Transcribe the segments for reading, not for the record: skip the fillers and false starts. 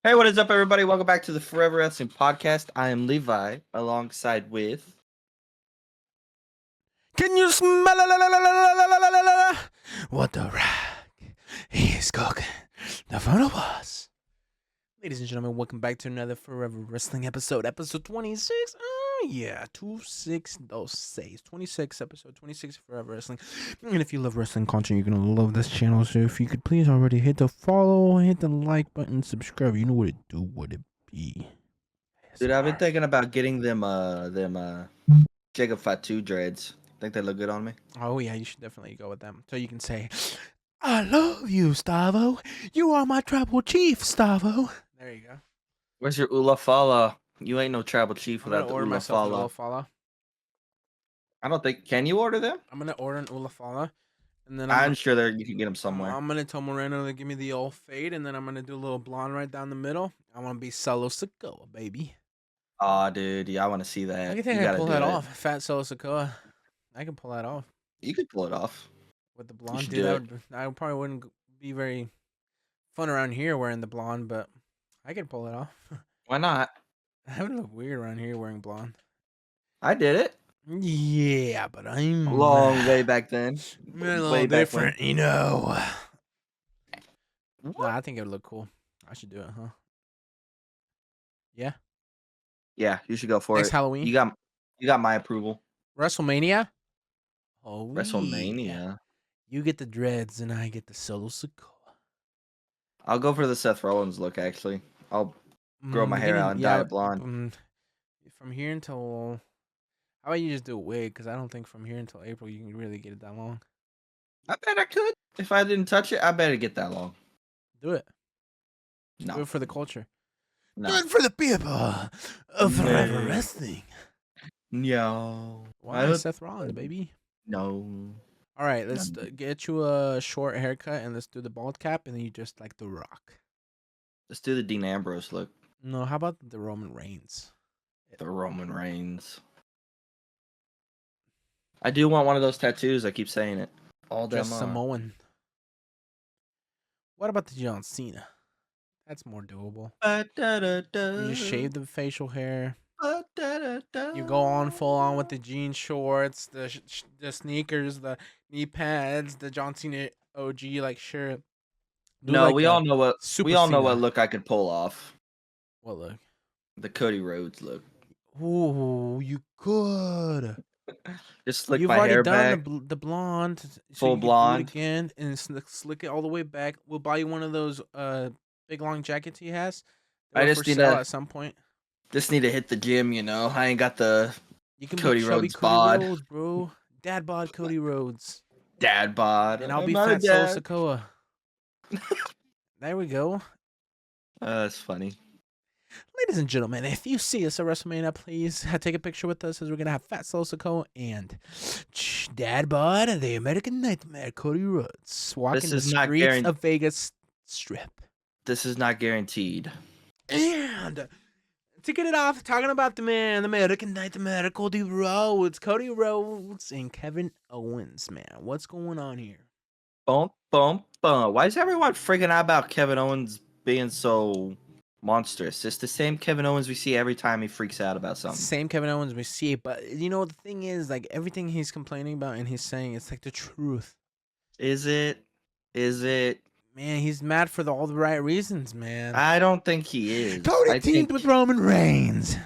Hey, what is up, everybody? Welcome back to the Forever Wrestling Podcast. I am Levi, alongside with... Can you smell what the rack is cooking? The front of us. Ladies and gentlemen, welcome back to another Forever Wrestling episode 26. Oh, yeah, 26 episode 26 of Forever Wrestling. And if you love wrestling content, you're going to love this channel. So if you could please already hit the follow, hit the like button, subscribe. You know what it do, what it be. Dude, I've been thinking about getting them Jacob Fatu dreads. Think they look good on me? Oh, yeah, you should definitely go with them. So you can say, I love you, Stavo. You are my tribal chief, Stavo. There you go. Where's your Ulafala? You ain't no tribal chief I'm going without to the order myself an Ulafala. Ulafala. I don't think... Can you order them? I'm going to order an Ulafala. And then I'm sure you can get them somewhere. I'm going to tell Moreno to give me the old fade. And then I'm going to do a little blonde right down the middle. I want to be Solo Sikoa, baby. Aw, dude. Yeah, I want to see that. I think I can pull that off. Fat Solo Sikoa. I can pull that off. You could pull it off. With the blonde. Dude, I probably wouldn't be very fun around here wearing the blonde, but I could pull it off. Why not? I would look weird around here wearing blonde. I did it. Yeah, but I'm long way back then. I'm a little different, you know. What? Nah, I think it would look cool. I should do it, huh? Yeah. Yeah, you should go for Next it. Halloween. You got my approval. WrestleMania. Oh, WrestleMania. Yeah. You get the dreads and I get the Solo Sikoa. I'll go for the Seth Rollins look. Actually, I'll grow my hair out and dye it blonde. From here until, how about you just do a wig? Because I don't think from here until April you can really get it that long. I bet I could. If I didn't touch it, I bet it'd get that long. Do it. No. Do it for the culture. No. Do it for the people of Forever Wrestling. No. Why Seth Rollins, baby? No. All right, let's get you a short haircut and let's do the bald cap and then you just like The Rock. Let's do the Dean Ambrose look. No, how about the Roman Reigns? The Roman Reigns. I do want one of those tattoos. I keep saying it all day long. Just Samoan. What about the John Cena? That's more doable. You just shave the facial hair. You go on full on with the jean shorts, the sneakers, the knee pads, the John Cena OG like shirt. No, like we all know what look I could pull off. What look? The Cody Rhodes look. Ooh, you could. Just slick my hair back. You've already done the blonde. Full blonde. Do it again and slick it all the way back. We'll buy you one of those big long jackets he has. I just need to at some point. Just need to hit the gym, you know. I ain't got the Cody Rhodes bod. Cody Rhodes, bro. Dad bod Cody Rhodes. Dad bod. And I'll be Fat Solo Sikoa. There we go. That's funny. Ladies and gentlemen, if you see us at WrestleMania, please take a picture with us as we're going to have Fat Solo Sikoa and Dad bod, the American Nightmare, Cody Rhodes, walking the streets of Vegas Strip. This is not guaranteed. And to get it off, talking about the man, the American Nightmare, Cody Rhodes and Kevin Owens, man. What's going on here? Bum, bum, bum. Why is everyone freaking out about Kevin Owens being so monstrous? It's the same Kevin Owens we see every time he freaks out about something. Same Kevin Owens we see, but you know, the thing is, like, everything he's complaining about and he's saying, it's like the truth. Is it? Man, he's mad for all the right reasons, man. I don't think he is. Cody teamed with Roman Reigns.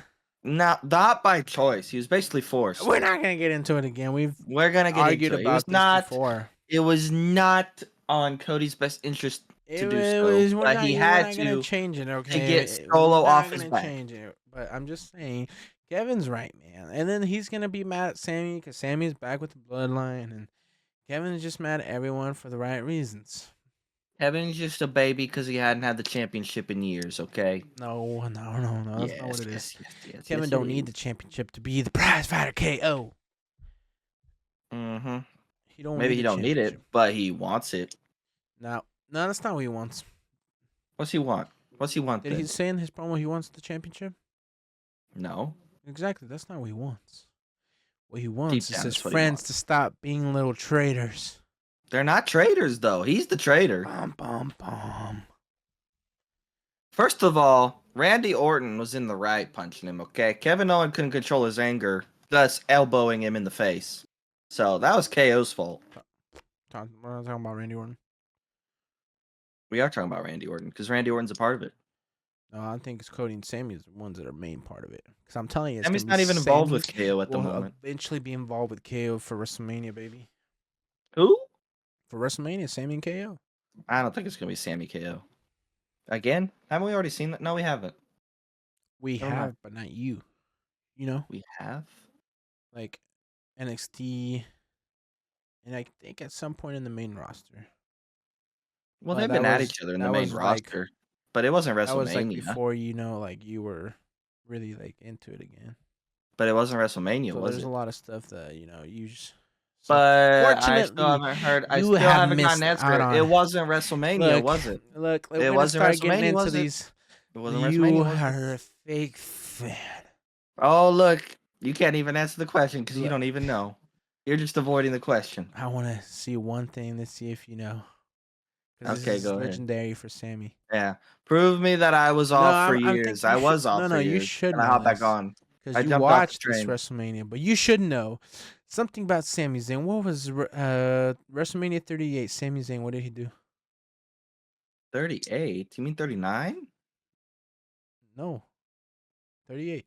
Not by choice. He was basically forced. We're not gonna get into it again. We're gonna get argued into it. About this before. It was not on Cody's best interest to do so. But he had to change it, okay? To get Solo off his back. Change it. But I'm just saying, Kevin's right, man. And then he's gonna be mad at Sammy because Sammy's back with the bloodline, and Kevin's just mad at everyone for the right reasons. Kevin's just a baby because he hadn't had the championship in years, okay? No. That's not what it is. Yes, Kevin don't need the championship to be the prize fighter KO. Mm-hmm. Maybe he don't need it, but he wants it. No, that's not what he wants. What's he want? Did he say in his promo he wants the championship? No. Exactly. That's not what he wants. What he wants is his friends to stop being little traitors. They're not traitors, though. He's the traitor. Bum. First of all, Randy Orton was in the right punching him, okay? Kevin Owens couldn't control his anger, thus elbowing him in the face. So that was KO's fault. We're not talking about Randy Orton. We are talking about Randy Orton because Randy Orton's a part of it. No, I think it's Cody and Sammy is the ones that are main part of it. Because I'm telling you, it's Sammy's gonna be not even involved with KO at the will moment. eventually be involved with KO for WrestleMania, baby. Who? For WrestleMania, Sammy and KO. I don't think it's gonna be Sammy KO. Again? Haven't we already seen that? No, we haven't. We Never have, mind. but not you. You know, We have? like NXT, and I think at some point in the main roster. Well, But they've been at each other in the that main was like roster, but it wasn't that was like WrestleMania. before like you were really like into it again. But it wasn't WrestleMania, So was there's it? a lot of stuff that you just. So But I still fortunately, haven't heard. I you still have haven't gotten missed an out answer. on. It wasn't WrestleMania, was it? Look, we're It gonna wasn't start getting WrestleMania, into was it? these. It wasn't You WrestleMania, was are it? a fake fan. Oh, look. You can't even answer the question because you Look. don't even know. You're just avoiding the question. I want to see one thing to see if you know. Because Okay, this is go ahead. legendary for Sammy. Yeah. Prove me that I was off for I'm years. thinking I you should. was off No, for you years. should And I know hopped back this on. because I you jumped off the watched this train. WrestleMania. But you should know something about Sami Zayn. What was WrestleMania 38? Sami Zayn. What did he do? 38? You mean 39? No, 38.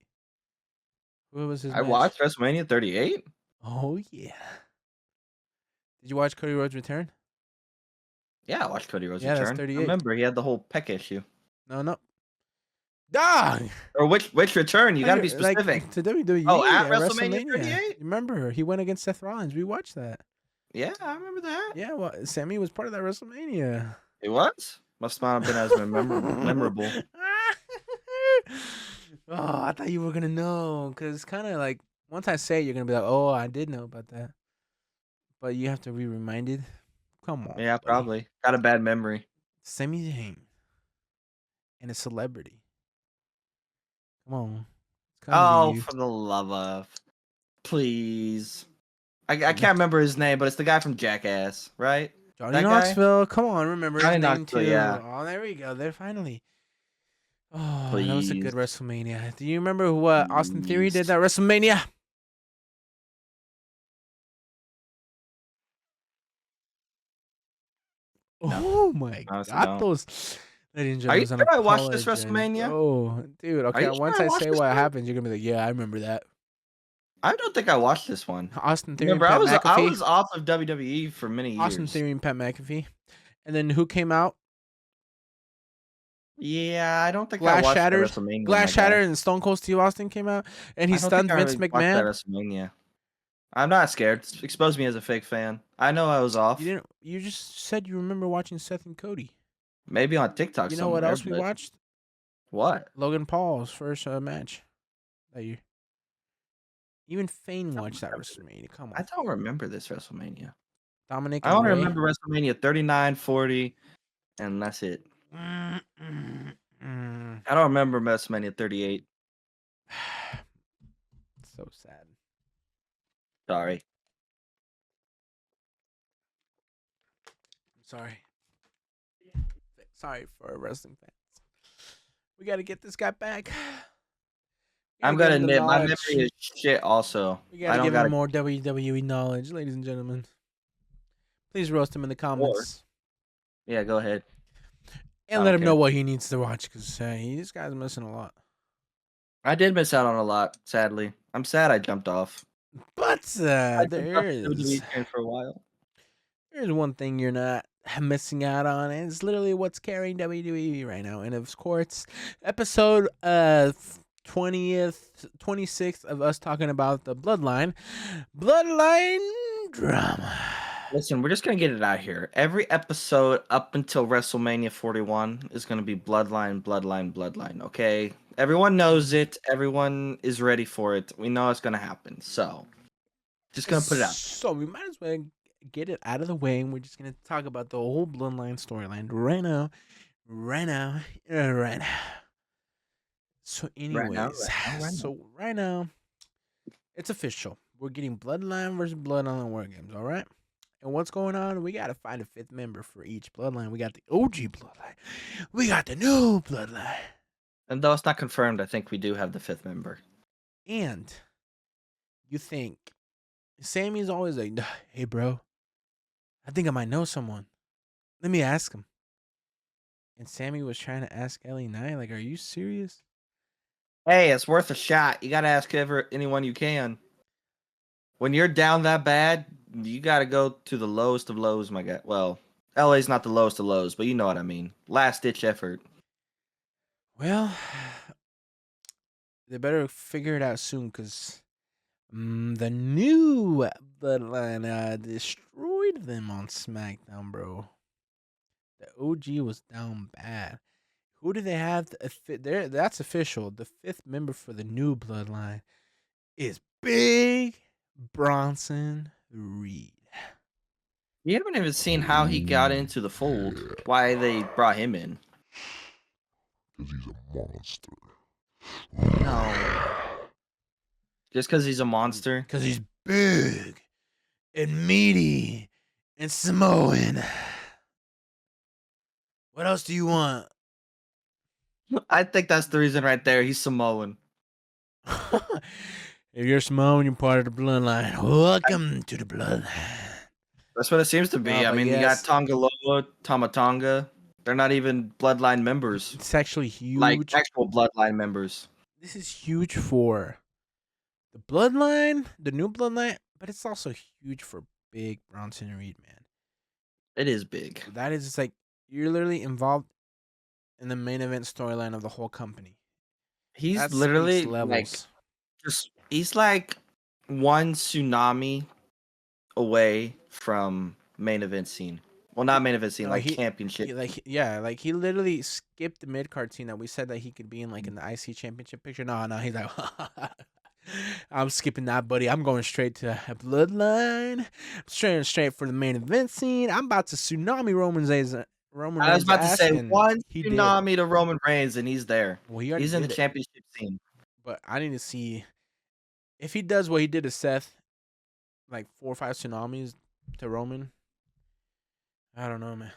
What was his I match? watched WrestleMania 38? Oh yeah. Did you watch Cody Rhodes return? Yeah, I watched Cody Rhodes Yeah, that's return. 38. Remember, he had the whole peck issue. No. Dog. Or which return? You got to be Like, specific. to WWE. Oh, at WrestleMania 38? Remember, he went against Seth Rollins. We watched that. Yeah, I remember that. Yeah, well, Sammy was part of that WrestleMania. It was? Must not have been as memorable. Oh, I thought you were gonna know, because it's kind of like once I say it, you're gonna be like, "Oh, I did know about that," but you have to be reminded. Come on, Yeah, buddy. probably. Got a bad memory. Sami Zayn and a celebrity. Come on. It's coming to you. For the love of. Please. I can't remember his name, but it's the guy from Jackass, right? Johnny that guy? Knoxville. Come on, remember Johnny his name Knoxville, too. yeah. Oh, there we go. There finally. Oh, Please. that was a good WrestleMania. Do you remember what Austin Theory did that WrestleMania? No. Oh my Honestly, God, no. those. Ladies and Are you gentlemen, sure I watched this WrestleMania? Oh, dude. Okay, you sure once I I watched say this what one? happens, you're gonna be like, "Yeah, I remember that." I don't think I watched this one. Austin Theory Remember, and Pat McAfee. I was off of WWE for many years. Austin Theory and Pat McAfee, and then who came out? Yeah, I don't think Glass I watched Shattered. WrestleMania. Glass Shattered and Stone Cold Steve Austin came out, and he stunned Vince McMahon. WrestleMania. I'm not scared. Expose me as a fake fan. I know I was off. You just said you remember watching Seth and Cody. Maybe on TikTok. You know what else we watched? What? Logan Paul's first match that year. Even Fane watched that WrestleMania. Come on. I don't remember this WrestleMania. Dominic. I only remember WrestleMania 39, 40, and that's it. I don't remember WrestleMania 38. So sad. Sorry. Sorry for wrestling fans. We got to get this guy back. I'm gonna admit my memory is shit. Also, we gotta give him more WWE knowledge, ladies and gentlemen. Please roast him in the comments. Yeah, go ahead. And let him know what he needs to watch, because this guy's missing a lot. I did miss out on a lot, sadly. I'm sad I jumped off. But there's for a while. There's one thing you're not missing out on, and it's literally what's carrying WWE right now. And of course, episode 26th of us talking about the bloodline drama. Listen, we're just gonna get it out here. Every episode up until WrestleMania 41 is gonna be bloodline. Okay, everyone knows it. Everyone is ready for it. We know it's gonna happen. So, just gonna put it out. So we might as well get it out of the way, and we're just gonna talk about the whole bloodline storyline right now. So, anyways, right now, it's official. We're getting Bloodline versus Bloodline War Games. All right. And what's going on? We got to find a fifth member for each bloodline. We got the OG bloodline. We got the new bloodline. And though it's not confirmed, I think we do have the fifth member. And you think Sammy's always like, hey, bro, I think I might know someone. Let me ask him. And Sammy was trying to ask Ellie Knight, like, are you serious? Hey, it's worth a shot. You got to ask anyone you can. When you're down that bad, you got to go to the lowest of lows, my guy. Well, LA's not the lowest of lows, but you know what I mean. Last ditch effort. Well, they better figure it out soon because the new bloodline destroyed them on SmackDown, bro. The OG was down bad. Who do they have? That's official. The fifth member for the new bloodline is Big Bronson Reed. You haven't even seen how he got into the fold. Why they brought him in. Because he's a monster. No. Just because he's a monster? Because he's big and meaty and Samoan. What else do you want? I think that's the reason right there. He's Samoan. If you're Samoan, you're part of the bloodline. Welcome to the bloodline. That's what it seems to be. No, I mean, yes. you got Tongaloa, Tamatonga. They're not even bloodline members. It's actually huge. Like actual bloodline members. This is huge for the bloodline, the new bloodline, but it's also huge for Big Bronson Reed, man. It is big. That is like you're literally involved in the main event storyline of the whole company. He's That literally speaks levels. he's like one tsunami away from main event scene. Well, not main event scene, No, like he- championship. He literally skipped the mid card scene that we said that he could be in, like in the IC championship picture. No, he's like, I'm skipping that, buddy. I'm going straight to a bloodline. I'm straight for the main event scene. I'm about to tsunami Roman Reigns. I was about to say one tsunami to Roman Reigns, and he's there. Well, he's in the championship scene. But I need to see if he does what he did to Seth, like 4 or 5 tsunamis to Roman. I don't know, man.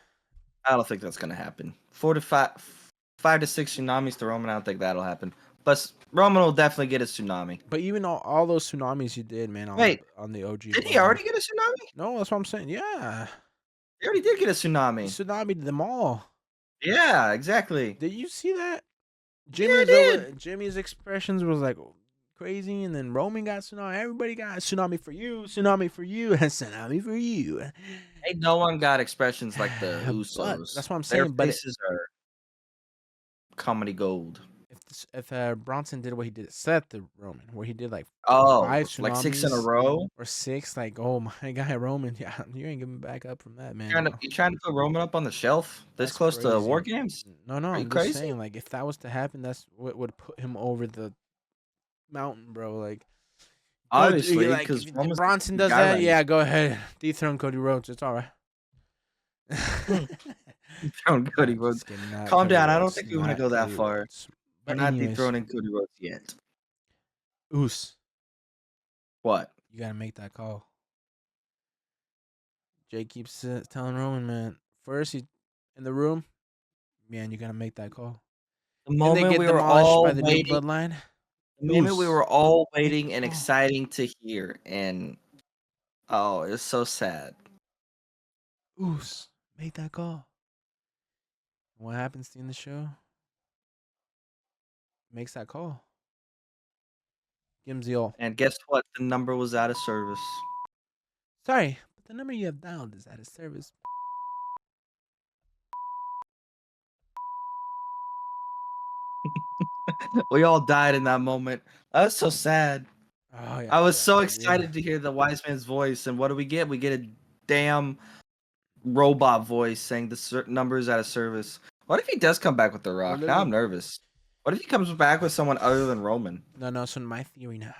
I don't think that's gonna happen. 5 to 6 tsunamis to Roman. I don't think that'll happen. But Roman will definitely get a tsunami. But even all those tsunamis you did, man. On the OG. Did he already get a tsunami? No, that's what I'm saying. Yeah, he already did get a tsunami. He tsunami'd them all. Yeah, exactly. Did you see that? Jimmy's expressions was like crazy, and then Roman got tsunami. Everybody got tsunami for you, and tsunami for you. Hey, no one got expressions like the Usos. But that's what I'm saying. Their faces are comedy gold. If Bronson did what he did at Seth the Roman, where he did like 5 tsunamis, like 6 in a row or 6, like oh my guy Roman, yeah, you ain't getting back up from that, man. You trying to put Roman up on the shelf this close to War Games? No, I'm just saying, like if that was to happen, that's what would put him over the mountain, bro. Like obviously, because if Bronson does that, yeah, go ahead, dethrone Cody Rhodes. It's all right. Dethrone Cody Rhodes. Calm down. I don't think we want to go that far. We're not dethroning Cody Rhodes yet. Oos. What? You gotta make that call. Jay keeps telling Roman, man. First, he's in the room. Man, you gotta make that call. The moment we were all waiting, bloodline. The moment we were all waiting and exciting to hear, and oh, it's so sad. Oos, make that call. What happens in the show? Makes that call. Gives the all. And guess what? The number was out of service. Sorry, but the number you have dialed is out of service. We all died in that moment. That was so sad. Oh, yeah, I was so excited to hear the wise man's voice, and what do we get? We get a damn robot voice saying the number is out of service. What if he does come back with The Rock? Now I'm nervous. What if he comes back with someone other than Roman? No, so my theory now.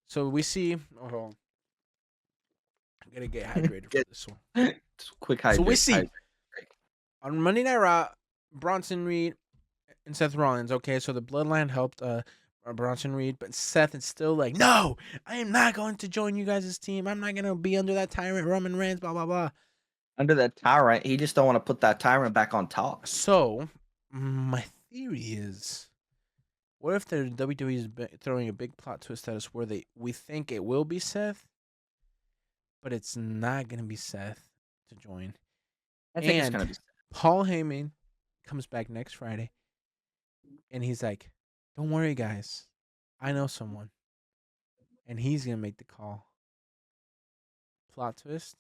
So we see. Oh, I'm gonna get hydrated for this one. Quick hydrate. So we see on Monday Night Raw, Bronson Reed and Seth Rollins. Okay, so the Bloodline helped or Bronson Reed, but Seth is still like, no, I am not going to join you guys' team. I'm not gonna be under that tyrant Roman Reigns. Blah blah blah. Under that tyrant, he just don't want to put that tyrant back on top. So my theory is, what if the WWE is throwing a big plot twist at us where we think it will be Seth, but it's not gonna be Seth to join. I think it's gonna be. Paul Heyman comes back next Friday, and he's like, "Don't worry, guys, I know someone, and he's gonna make the call." Plot twist.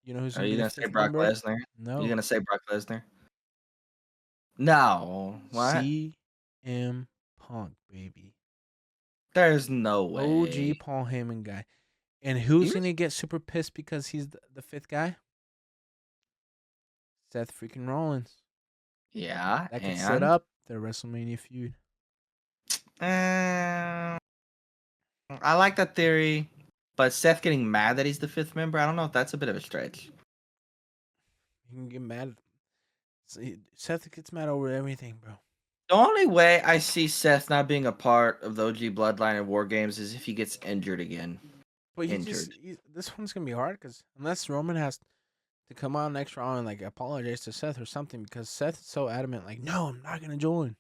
You know who's Are gonna you be the gonna say fifth Brock member? Lesnar? No. You gonna say Brock Lesnar? No. What? CM Punk, baby. There's no way. OG Paul Heyman guy. And who's You- gonna get super pissed because he's the fifth guy? Seth freaking Rollins. Yeah, That could and set up their WrestleMania feud. I like that theory, but Seth getting mad that he's the fifth member, I don't know if that's a bit of a stretch. You can get mad. Seth gets mad over everything, bro. The only way I see Seth not being a part of the OG Bloodline and War Games is if he gets injured again. But Injured. this one's gonna be hard because unless Roman has to come out next round and like apologize to Seth or something, because Seth is so adamant, like, no, I'm not gonna join.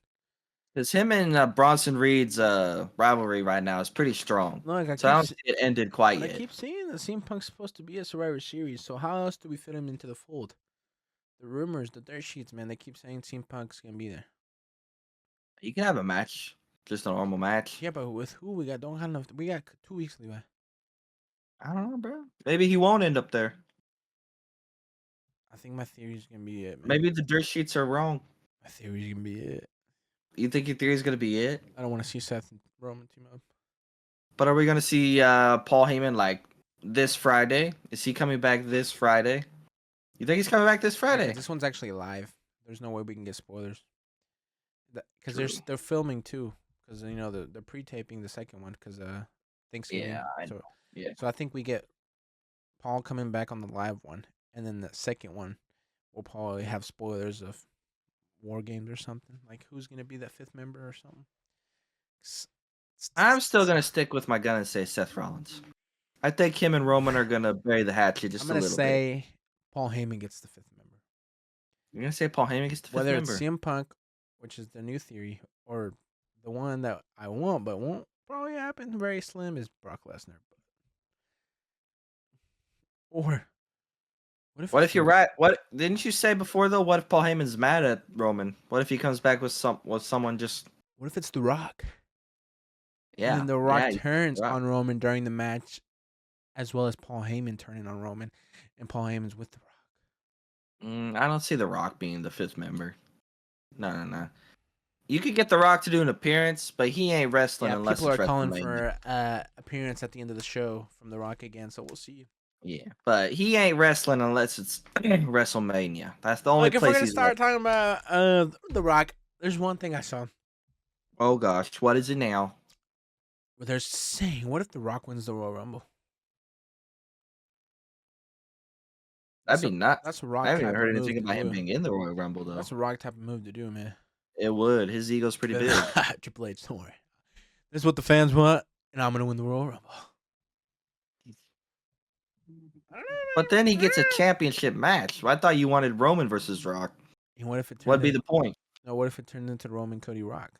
Because him and Bronson Reed's rivalry right now is pretty strong. No, like So I don't see it ended quite I yet. keep seeing that CM Punk's supposed to be a Survivor Series. So how else do we fit him into the fold? The rumors, the dirt sheets, man, they keep saying CM Punk's gonna be there. You can have a match, just a normal match. Yeah, but with who we got? Don't have enough. We got 2 weeks, Levi. I don't know, bro. Maybe he won't end up there. I think my theory's gonna be it, man. Maybe the dirt sheets are wrong. My theory's gonna be it. You think your theory is gonna be it? I don't want to see Seth and Roman team up. But are we gonna see Paul Heyman like this Friday? Is he coming back this Friday? You think he's coming back this Friday? This one's actually live. There's no way we can get spoilers. Because they're filming too. Because you know they're pre-taping the second one because Thanksgiving. Yeah, I so, know. Yeah. So I think we get Paul coming back on the live one, and then the second one will probably have spoilers of War Games or something. Like who's gonna be that fifth member or something. I'm still gonna stick with my gun and say Seth Rollins. I think him and Roman are gonna bury the hatchet just a little bit. I'm gonna say Paul Heyman gets the fifth member. You're gonna say Paul Heyman gets the fifth Whether member? it's CM Punk, which is the new theory, or the one that I want but won't probably happen, very slim, is Brock Lesnar. Or what if you're right? What didn't you say before though? What if Paul Heyman's mad at Roman? What if he comes back with someone just? What if it's The Rock? Yeah. And then The Rock yeah, turns Rock. on Roman during the match, as well as Paul Heyman turning on Roman, and Paul Heyman's with The Rock. I don't see The Rock being the fifth member. No. You could get The Rock to do an appearance, but he ain't wrestling unless people it's are calling WrestleMania. for appearance at the end of the show from The Rock again, so we'll see. Yeah, but he ain't wrestling unless it's WrestleMania. That's the only Look, if we're place gonna he's. start talking about The Rock, there's one thing I saw. Oh gosh, what is it now? Where they're saying, what if The Rock wins the Royal Rumble? That'd be nuts. That's a Rock. I haven't even type heard of anything move about to him do. being in the Royal Rumble though. That's a Rock type of move to do, man. It would. His ego's pretty big. Triple H, don't worry. This is what the fans want, and I'm gonna win the Royal Rumble. But then he gets a championship match. I thought you wanted Roman versus Rock. And what if it turned What'd be the point? No, what if it turned into Roman Cody Rock?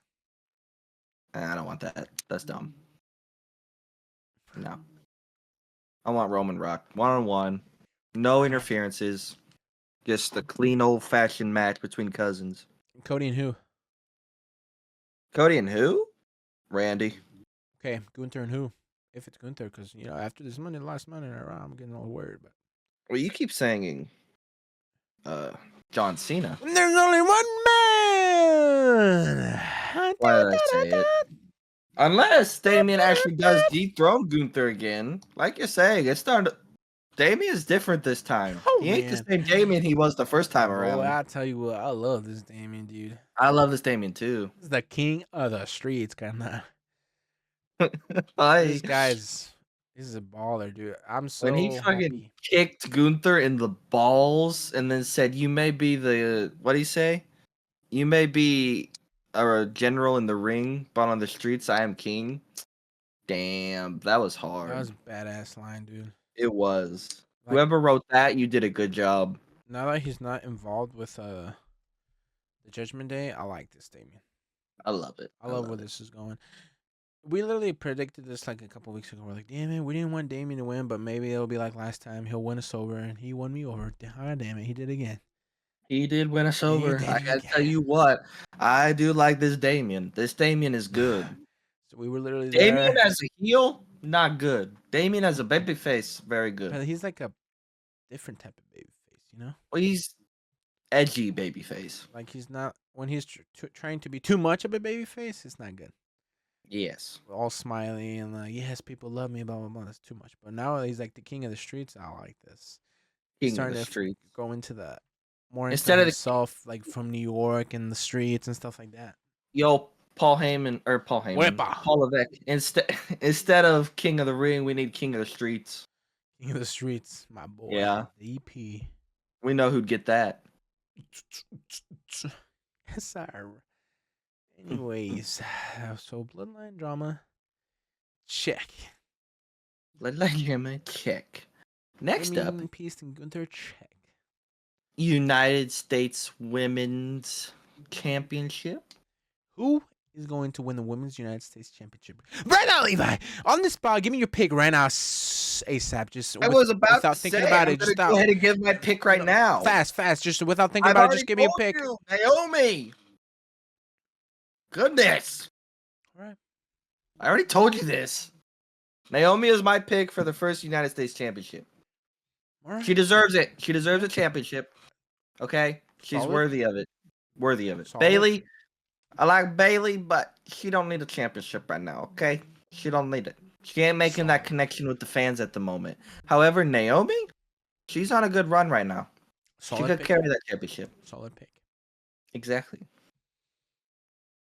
I don't want that. That's dumb. No. I want Roman Rock. 1-on-1. No interferences. Just a clean old fashioned match between cousins. Cody and who? Cody and who? Randy. Okay, Gunther and who? If it's Gunther, because after this Monday, last Monday, I'm getting all worried. But Well, you keep saying John Cena. there's only one man. Why did I say it? Unless Damien actually does dethrone Gunther again. Like you're saying, it's starting to... Damien's different this time. Oh, he ain't the man. same Damien he was the first time around. Boy, I tell you what, I love this Damien dude. I love this Damien too. He's the king of the streets, kind of. This This is a baller, dude. I'm so when he fucking happy. kicked Gunther in the balls and then said, "You may be the what do you say? You may be or a general in the ring, but on the streets I am king. Damn, that was That hard. was a badass line, dude. It was. Like, Whoever wrote that, you did a good job. now that he's not involved with the Judgment Day, I like this statement. I love it. I love where this is going. We literally predicted this like a couple weeks ago. We're like, damn it, we didn't want Damien to win, but maybe it'll be like last time. He'll win us over, and he won me over. God damn it, he did again. He did win us He over. did I it gotta again. tell you what, I do like this Damien. This Damien is good. So we were literally Damien there. as a heel, not good. Damien as a babyface, very good. But he's like a different type of baby face, you know? Well, he's edgy babyface. Like he's not when he's trying to be too much of a baby face. It's not good. Yes. All smiley and like, yes, people love me, blah blah blah. That's too much. But now he's like the king of the streets. I like this. He's King of starting the to streets. go into the more into Instead of the himself, like from New York and the streets and stuff like that. Paul Heyman or Paul Heyman, Wepa. Paul Levesque. Instead of King of the Ring, we need King of the Streets. King of the streets, my boy. Yeah. The EP. We know who'd get that. Yes, sir. Anyways, so bloodline drama. Check. Bloodline German, check. Next up, Damien Priest and Gunther, check. United States Women's Championship. Who is going to win the Women's United States Championship? Right now, Levi! On the spot, give me your pick right now, ASAP. Just I was about without to thinking say, about I'm it. gonna Just go ahead and give my pick right now. Fast. Just without thinking I've about it, already just give me a told pick. you, Naomi. Goodness. All right. I already told you this. Naomi is my pick for the first United States Championship. All right. She deserves it. She deserves a championship. Okay? She's Solid. worthy of it. Worthy of it. Solid. Bailey, I like Bailey, but she don't need a championship right now, okay? She don't need it. She ain't making that connection with the fans at the moment. However, Naomi, she's on a good run right now. Solid she could pick. carry that championship. Solid pick. Exactly.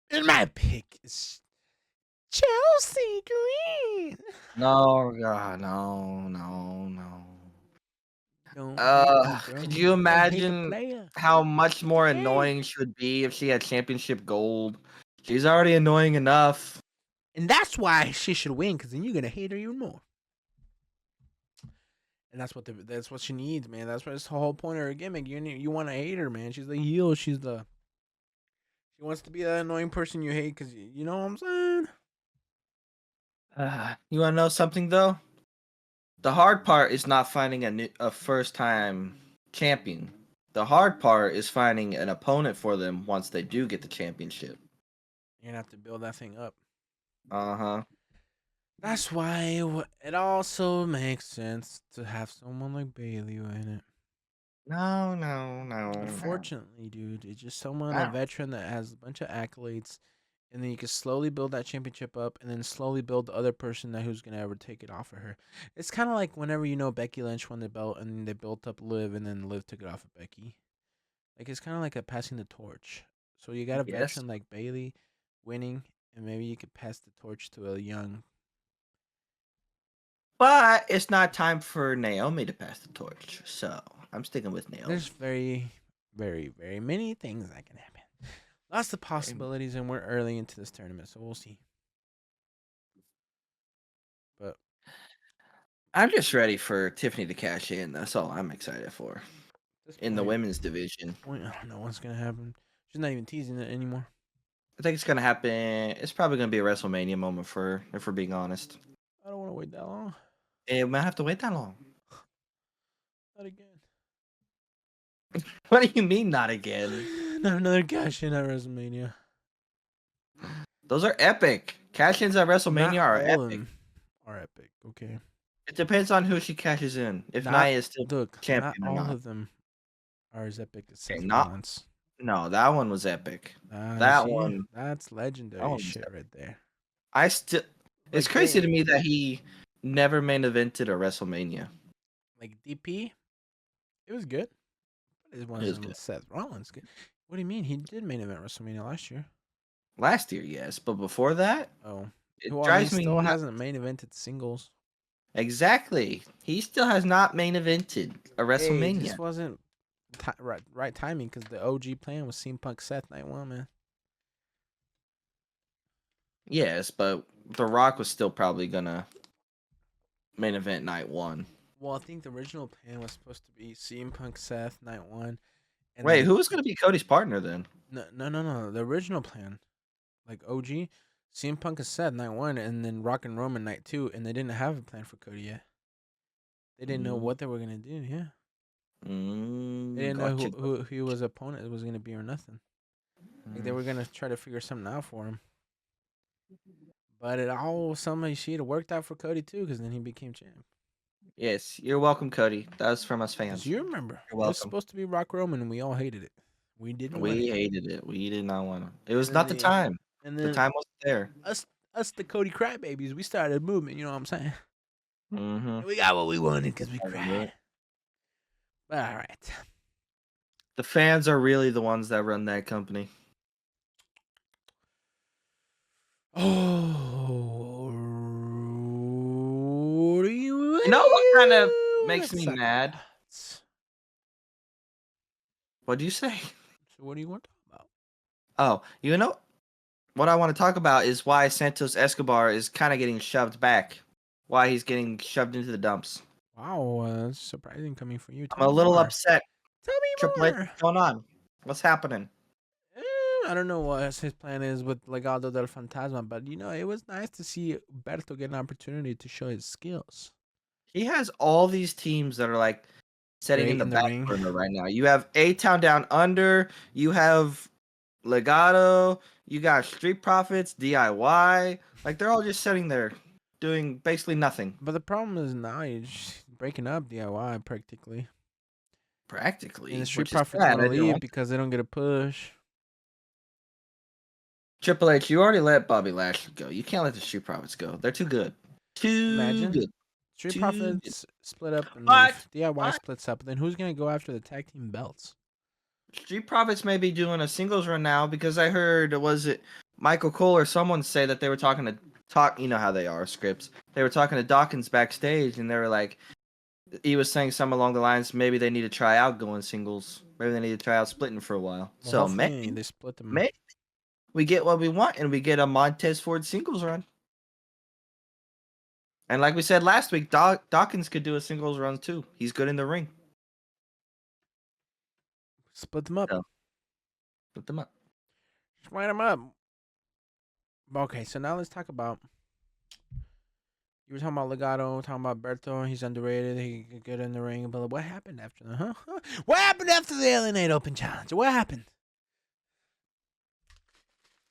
And my pick is Chelsea Green. No, God, no. Could you imagine how much more annoying she would be if she had championship gold? She's already annoying enough. And that's why she should win, because then you're gonna hate her even more. And that's what she needs, man. That's what it's the whole point of her gimmick. You want to hate her, man. She's the heel. She wants to be that annoying person you hate, because you know what I'm saying. You want to know something though? The hard part is not finding a first-time champion. The hard part is finding an opponent for them once they do get the championship. You're gonna have to build that thing up. Uh-huh. That's why it also makes sense to have someone like Bailey win it. No. Unfortunately, dude, it's just someone, No. a veteran that has a bunch of accolades, and then you can slowly build that championship up, and then slowly build the other person who's gonna ever take it off of her. It's kind of like whenever Becky Lynch won the belt, and they built up Liv, and then Liv took it off of Becky. Like it's kind of like a passing the torch. So you got a veteran like Bailey winning, and maybe you could pass the torch to a young. But it's not time for Naomi to pass the torch, so I'm sticking with Naomi. There's very, very, very many things that can happen. Lots of possibilities, and we're early into this tournament, so we'll see. But I'm just ready for Tiffany to cash in. That's all I'm excited for. In the women's division. I don't know what's gonna happen. She's not even teasing it anymore. I think it's gonna happen. It's probably gonna be a WrestleMania moment for her, if we're being honest. I don't want to wait that long. It might have to wait that long. Not again. What do you mean, not again? Not another cash in at WrestleMania. Those are epic. Cash ins at WrestleMania are epic. Are epic. Okay. It depends on who she cashes in. If Nia is still champion not or all not. of them are as epic as Seth not- Rollins. No, that one was epic. One. That's legendary shit right there. It's crazy to me that he never main evented a WrestleMania. Like DP, it was good. It wasn't good. Seth Rollins good. What do you mean? He did main event WrestleMania last year. Last year, yes, but before that, it drives me. Still hasn't main evented singles. Exactly. He still has not main evented a WrestleMania. This wasn't right timing because the OG plan was CM Punk Seth night one, man. Yes, but The Rock was still probably gonna main event night one. Well, I think the original plan was supposed to be CM Punk, Seth, night one, and Wait, then who was gonna be Cody's partner then? no. The original plan, like OG, CM Punk and Seth, night one, and then Rock and Roman, night two, and they didn't have a plan for Cody yet. They didn't know what they were gonna do. Yeah, they didn't know Gotcha. who his opponent was gonna be or nothing. Like they were gonna try to figure something out for him. But it all somehow it worked out for Cody too, because then he became champ. Yes, you're welcome, Cody. That was from us Because fans. you remember, You're it was welcome. supposed to be Rock Roman, and we all hated it. We didn't want We it. hated it. We did not want to. It was And not then the time. and The then time wasn't there. us the Cody crybabies, we started a movement. You know what I'm saying? Mm-hmm. And we got what we wanted because we cried. But all right. The fans are really the ones that run that company. Oh, You know what kind of makes me mad? What'd you say? So what do you want to talk about? Oh, you know what I want to talk about is why Santos Escobar is kind of getting shoved back. Why he's getting shoved into the dumps. Wow, that's surprising coming from you. I'm a little upset. Tell me Triple more. H, what's going on? What's happening? I don't know what his plan is with Legado del Fantasma, but it was nice to see Berto get an opportunity to show his skills. He has all these teams that are like setting in the back ring burner right now. You have A-Town Down Under. You have Legado. You got Street Profits, DIY. Like they're all just sitting there doing basically nothing. But the problem is now he's breaking up DIY practically. Practically. And the Street which is Profits sad. want to I didn't leave want because they don't get a push. Triple H, you already let Bobby Lashley go. You can't let the Street Profits go. They're too good. Imagine. Good. Street Too Profits split up and But- leave. DIY but- splits up. Then who's going to go after the tag team belts? Street Profits may be doing a singles run now because I heard, was it Michael Cole or someone say that they were you know how they are, scripts. They were talking to Dawkins backstage and they were like, he was saying something along the lines, maybe they need to try out going singles. Maybe they need to try out splitting for a while. Well, So hopefully maybe they split them. maybe we get what we want and we get a Montez Ford singles run. And like we said last week, Dawkins could do a singles run too. He's good in the ring. Split them up. So, split them up. Split them up. Okay, so now let's talk about. You were talking about Legado, talking about Berto. He's underrated. He could get in the ring. But what happened after that? Huh? What happened after the LA Knight Open Challenge? What happened?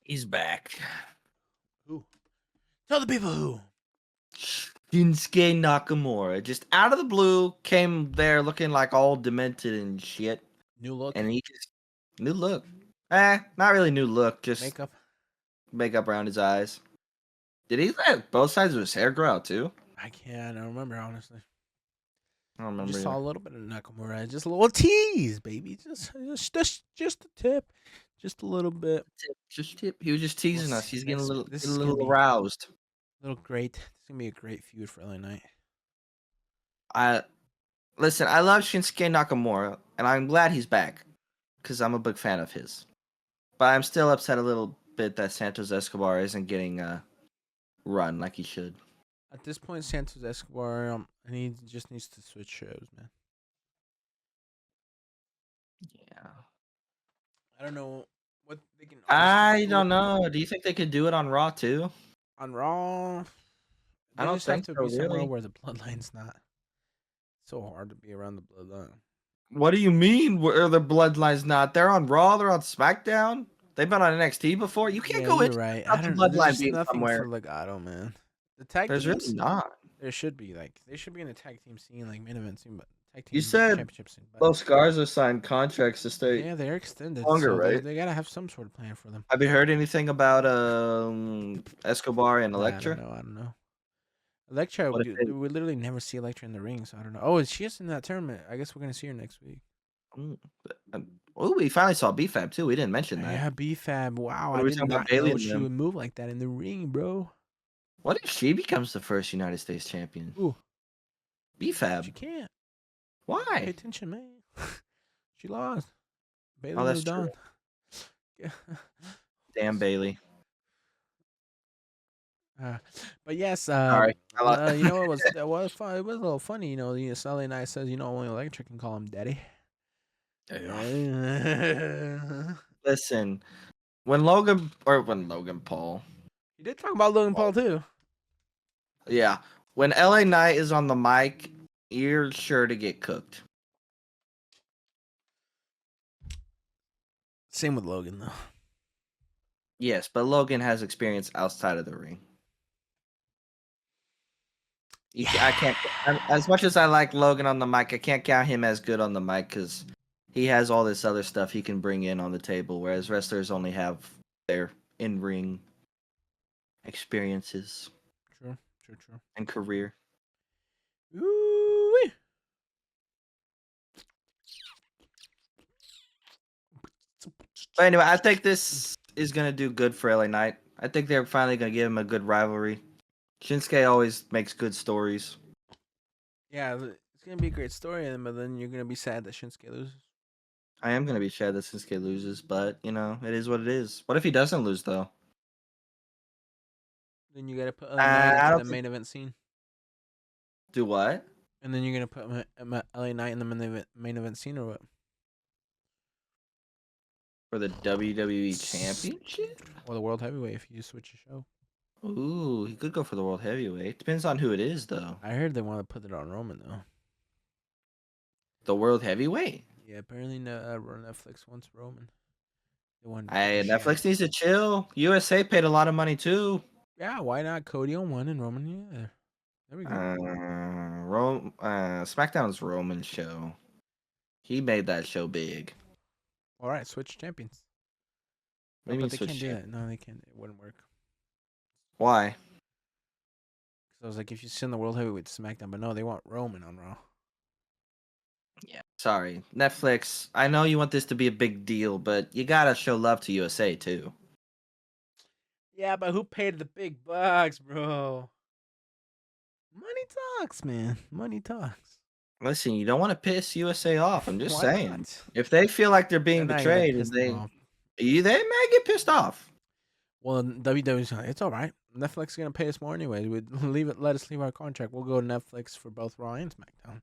He's back. Who? Tell the people who. Shinsuke Nakamura, just out of the blue, came there looking like all demented and shit. New look. And he just new look. Not really new look, just makeup around his eyes. Did he let both sides of his hair grow out too? I don't remember, honestly. I don't remember. I just saw a little bit of Nakamura. Just a little tease, baby. Just a tip. Just a little bit. Just tip. He was just teasing us. He's getting a little, aroused. Little great. This is gonna be a great feud for LA Knight. Listen, I love Shinsuke Nakamura, and I'm glad he's back because I'm a big fan of his. But I'm still upset a little bit that Santos Escobar isn't getting a run like he should. At this point, Santos Escobar, he just needs to switch shows, man. Yeah. I don't know what they can. I don't know. Do you think they could do it on Raw too? On Raw, I don't just have think to so, be somewhere really. where the bloodline's not. It's so hard to be around the bloodline. What do you mean? Where the Bloodline's not? They're on Raw. They're on SmackDown. They've been on NXT before. You can't go in. Right. I don't know. There's Being nothing somewhere. for Legado, man. The tag There's teams, really not. There should be they should be in a tag team scene, like main event scene, but tag team. You said championship scene. But Los Garza signed contracts to stay. yeah, they're extended. longer, so right? They gotta have some sort of plan for them. Have you heard anything about Escobar and Elektra? I don't know. Elektra, What we if they- literally never see Elektra in the ring, so I don't know. Oh, is she just in that tournament? I guess we're gonna see her next week. Oh, we finally saw BFAB too. We didn't mention that. Yeah, BFAB. Wow, What I are we did talking about not Bayley know and she them? would move like that in the ring, bro. What if she becomes the first United States champion? Ooh, she BFAB. can't. Pay Why? attention, man. She lost. Bayley Oh, that's moved true. on. Yeah. Damn Bailey. But yes, Sorry. you know what was that was fun. It was a little funny. You know, the Sully Knight says, you know, only Electric can call him daddy. Listen, when Logan Paul, You did talk about Logan Paul too. yeah, when LA Knight is on the mic, you're sure to get cooked. Same with Logan though. Yes, but Logan has experience outside of the ring. I can't. As much as I like Logan on the mic, I can't count him as good on the mic because he has all this other stuff he can bring in on the table, whereas wrestlers only have their in-ring experiences True. and career. Ooh-wee. But anyway, I think this is gonna do good for LA Knight. I think they're finally gonna give him a good rivalry. Shinsuke always makes good stories. Yeah, it's gonna be a great story, but then you're gonna be sad that Shinsuke loses. I am gonna be sad that Shinsuke loses, but you know, it is what it is. What if he doesn't lose though? Then you gotta put LA Knight I into don't the main event scene, do what? and then you're gonna put LA Knight in the main event scene, or what? For the WWE Championship? Or the World Heavyweight if you switch the show. Ooh, he could go for the World Heavyweight. Depends on who it is, though. I heard they want to put it on Roman though. The World Heavyweight? Yeah, apparently Netflix wants Roman. They want Netflix needs to chill. USA paid a lot of money too. Yeah, why not Cody on one and Roman the other? There we go. SmackDown's Roman show. He made that show big. All right, switch champions. No, Maybe but they switch can't do champ- that. No, they can't. It wouldn't work. Why? Because I was like, if you send the World Heavyweight to SmackDown, but no, they want Roman on Raw. Yeah, sorry. Netflix, I know you want this to be a big deal, but you gotta show love to USA too. Yeah, but who paid the big bucks, bro? Money talks, man. Money talks. Listen, you don't want to piss USA off. I'm just Why saying. not? If they feel like they're being They're not gonna betrayed, piss them off. they may get pissed off. Well, WWE's like, it's all right. Netflix is gonna pay us more anyway. We let us leave our contract. We'll go Netflix for both Raw and SmackDown.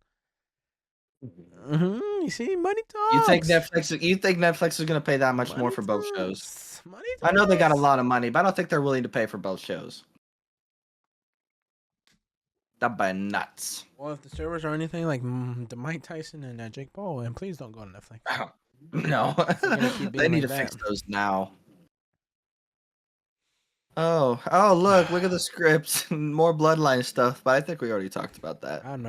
You see, money talks. You think Netflix is going to pay that much more for both shows? Money I know they got a talks. lot of money, but I don't think they're willing to pay for both shows. That'd be nuts. Well, if the servers are anything like the Mike Tyson and Jake Paul, and please don't go on Netflix. No, keep they being need like to fix that. those now. Oh, look at the scripts. More bloodline stuff, but I think we already talked about that. I'm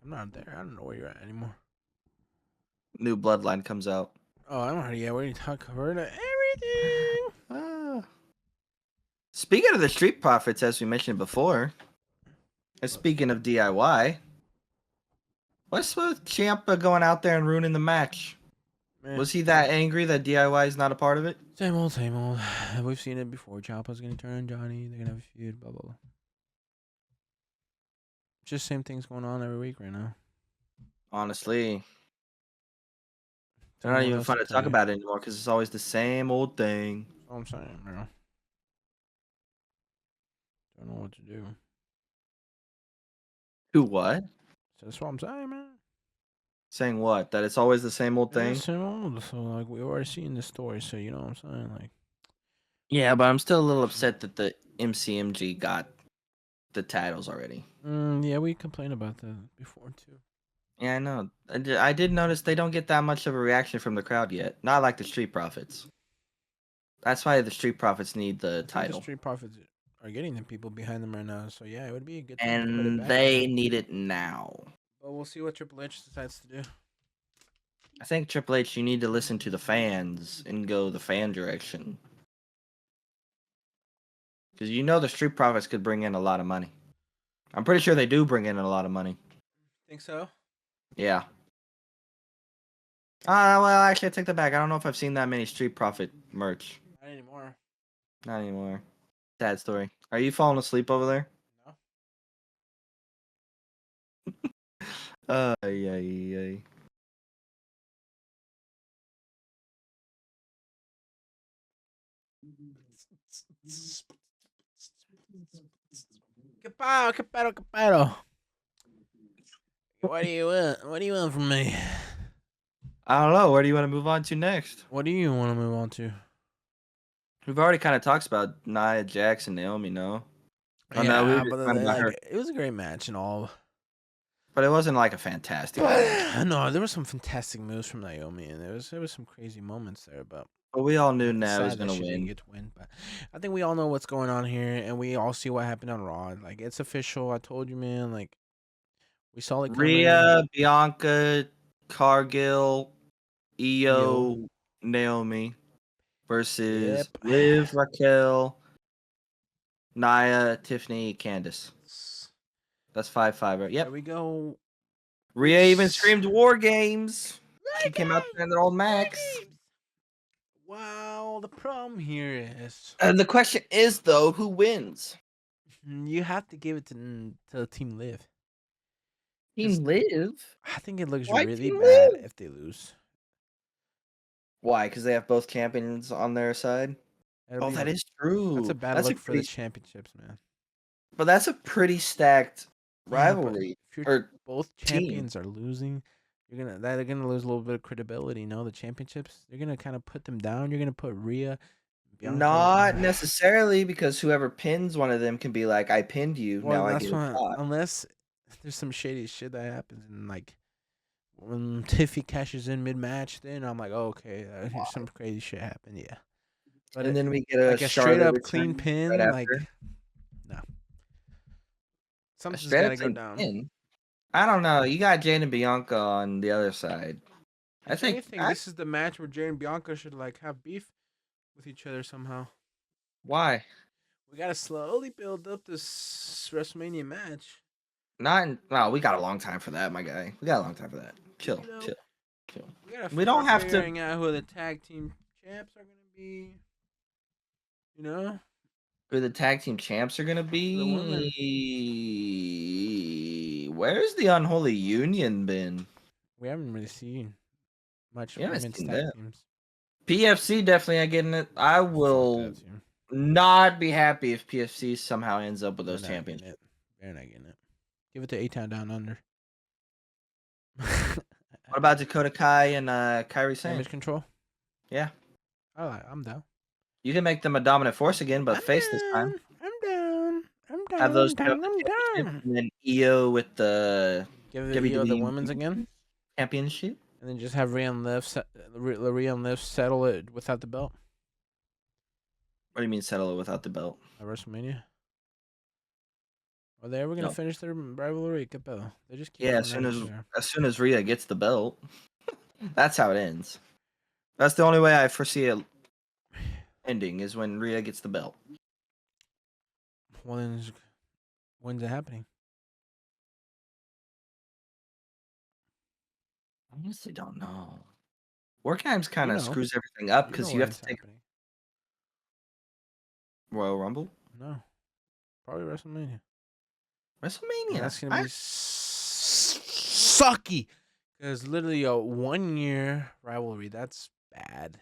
not there. I don't know where you're at anymore. New bloodline comes out. Oh, I'm already. Yeah, we already covered everything. Speaking of the Street Profits, as we mentioned before, and speaking of DIY, what's with Ciampa going out there and ruining the match? Man. Was he that angry that DIY is not a part of it? Same old, same old. We've seen it before. Ciampa's gonna turn on Johnny. They're gonna have a feud. Blah blah blah. Just same things going on every week right now. Honestly, they're not even fun to talk about it anymore because it's always the same old thing. That's all I'm saying, bro. Don't know what to do. Who what? That's what I'm saying, man. Saying what? That it's always the same old thing? Same old. So like we already seen this story, so you know what I'm saying, like. Yeah, but I'm still a little upset that the MCMG got the titles already. Yeah, we complained about that before too. Yeah, I know. I did notice they don't get that much of a reaction from the crowd yet. Not like the Street Profits. That's why the Street Profits need the title. The Street Profits are getting the people behind them right now, so yeah, it would be a good thing to put it And back. they need it now. But we'll see what Triple H decides to do. I think Triple H, you need to listen to the fans and go the fan direction. Because you know the Street Profits could bring in a lot of money. I'm pretty sure they do bring in a lot of money. Think so? Yeah. Well, actually, I take that back. I don't know if I've seen that many Street Profit merch. Not anymore. Not anymore. Sad story. Are you falling asleep over there? No. Yeah. ¿Qué paro? ¿Qué paro? ¿Qué paro? What do you want? What do you want from me? I don't know. Where do you want to move on to next? What do you want to move on to? We've already kind of talked about Nia Jax and Naomi, no? Oh no, we were Yeah, just but talking about her, it was a great match and all. but it wasn't like a fantastic match. No, there were some fantastic moves from Naomi, and there was some crazy moments there. But But we all knew it's Nia was sad that gonna she didn't win. get to win. But I think we all know what's going on here, and we all see what happened on Raw. Like it's official. I told you, man. Like we saw it coming. Rhea, Bianca, Cargill, Io. Io, Naomi versus Yep. Liv, Raquel, Nia, Tiffany, Candice. That's 5-5. Right? There Yep. we go. Rhea even screamed War Games. She came out saying their old Max. Wow, the problem here is And the question is, though, who wins? you have to give it to Team Liv. Team Liv? I think it looks Why really Team bad Liv? if they lose. Why? Because they have both champions on their side? That'll Oh, be that is That's a true. bad That's a look for the pretty, championships, man. but that's a pretty stacked Yeah, but rivalry if you're or both team. champions are losing, they're gonna lose a little bit of credibility. You know, the championships. You're gonna kind of put them down. You're gonna put Rhea, Bianca. Not necessarily, because whoever pins one of them can be like, "I pinned you. Well, Now I that's get a why shot." unless there's some shady shit that happens, and like when Tiffy cashes in mid match, then I'm like, oh, okay, here's some crazy shit happened. Yeah, but And then we get a like a straight Charlotte up clean return right pin, like after. no, A something's straight got up to go clean down. pin. I don't know. You got Jane and Bianca on the other side. I If think. anything, this is the match where Jay and Bianca should like have beef with each other somehow. Why? We gotta slowly build up this WrestleMania match. No, we got a long time for that, my guy. We got a long time for that. Chill, You know, chill, chill. we gotta We don't start have to. figuring out who the tag team champs are gonna be. You know, Who the tag team champs are gonna for the women. be? Where's the Unholy Union been? We haven't really seen much We haven't women's seen tag that. teams. PFC definitely ain't getting it. I Fuck will that team. not be happy if PFC somehow ends up with They're those not getting championships. it. They're not getting it. Give it to A-Town Down Under. What about Dakota Kai and Kyrie Sane? Damage control. Yeah, I'm down. you can make them a dominant force again, but I'm face this time. down. I'm down. I'm down. Have those I'm two have down. the I'm championship, down. and then Io with the Give the EO the WWE women's again, championship. and then just have Rhea and Liv settle it without the belt What do you mean settle it without the belt? at WrestleMania. Are they ever gonna No. finish their rivalry? ¿Qué pedo? They just keep Yeah, going at each other. as soon as Rhea gets the belt, that's how it ends. That's the only way I foresee it ending is when Rhea gets the belt. Well, then, when's it happening? I honestly don't know. War Games kind You of know. screws everything up You because know you when have to it's take happening. Royal Rumble, No, probably WrestleMania. WrestleMania. And that's gonna be sucky, because literally a 1 year rivalry. That's bad.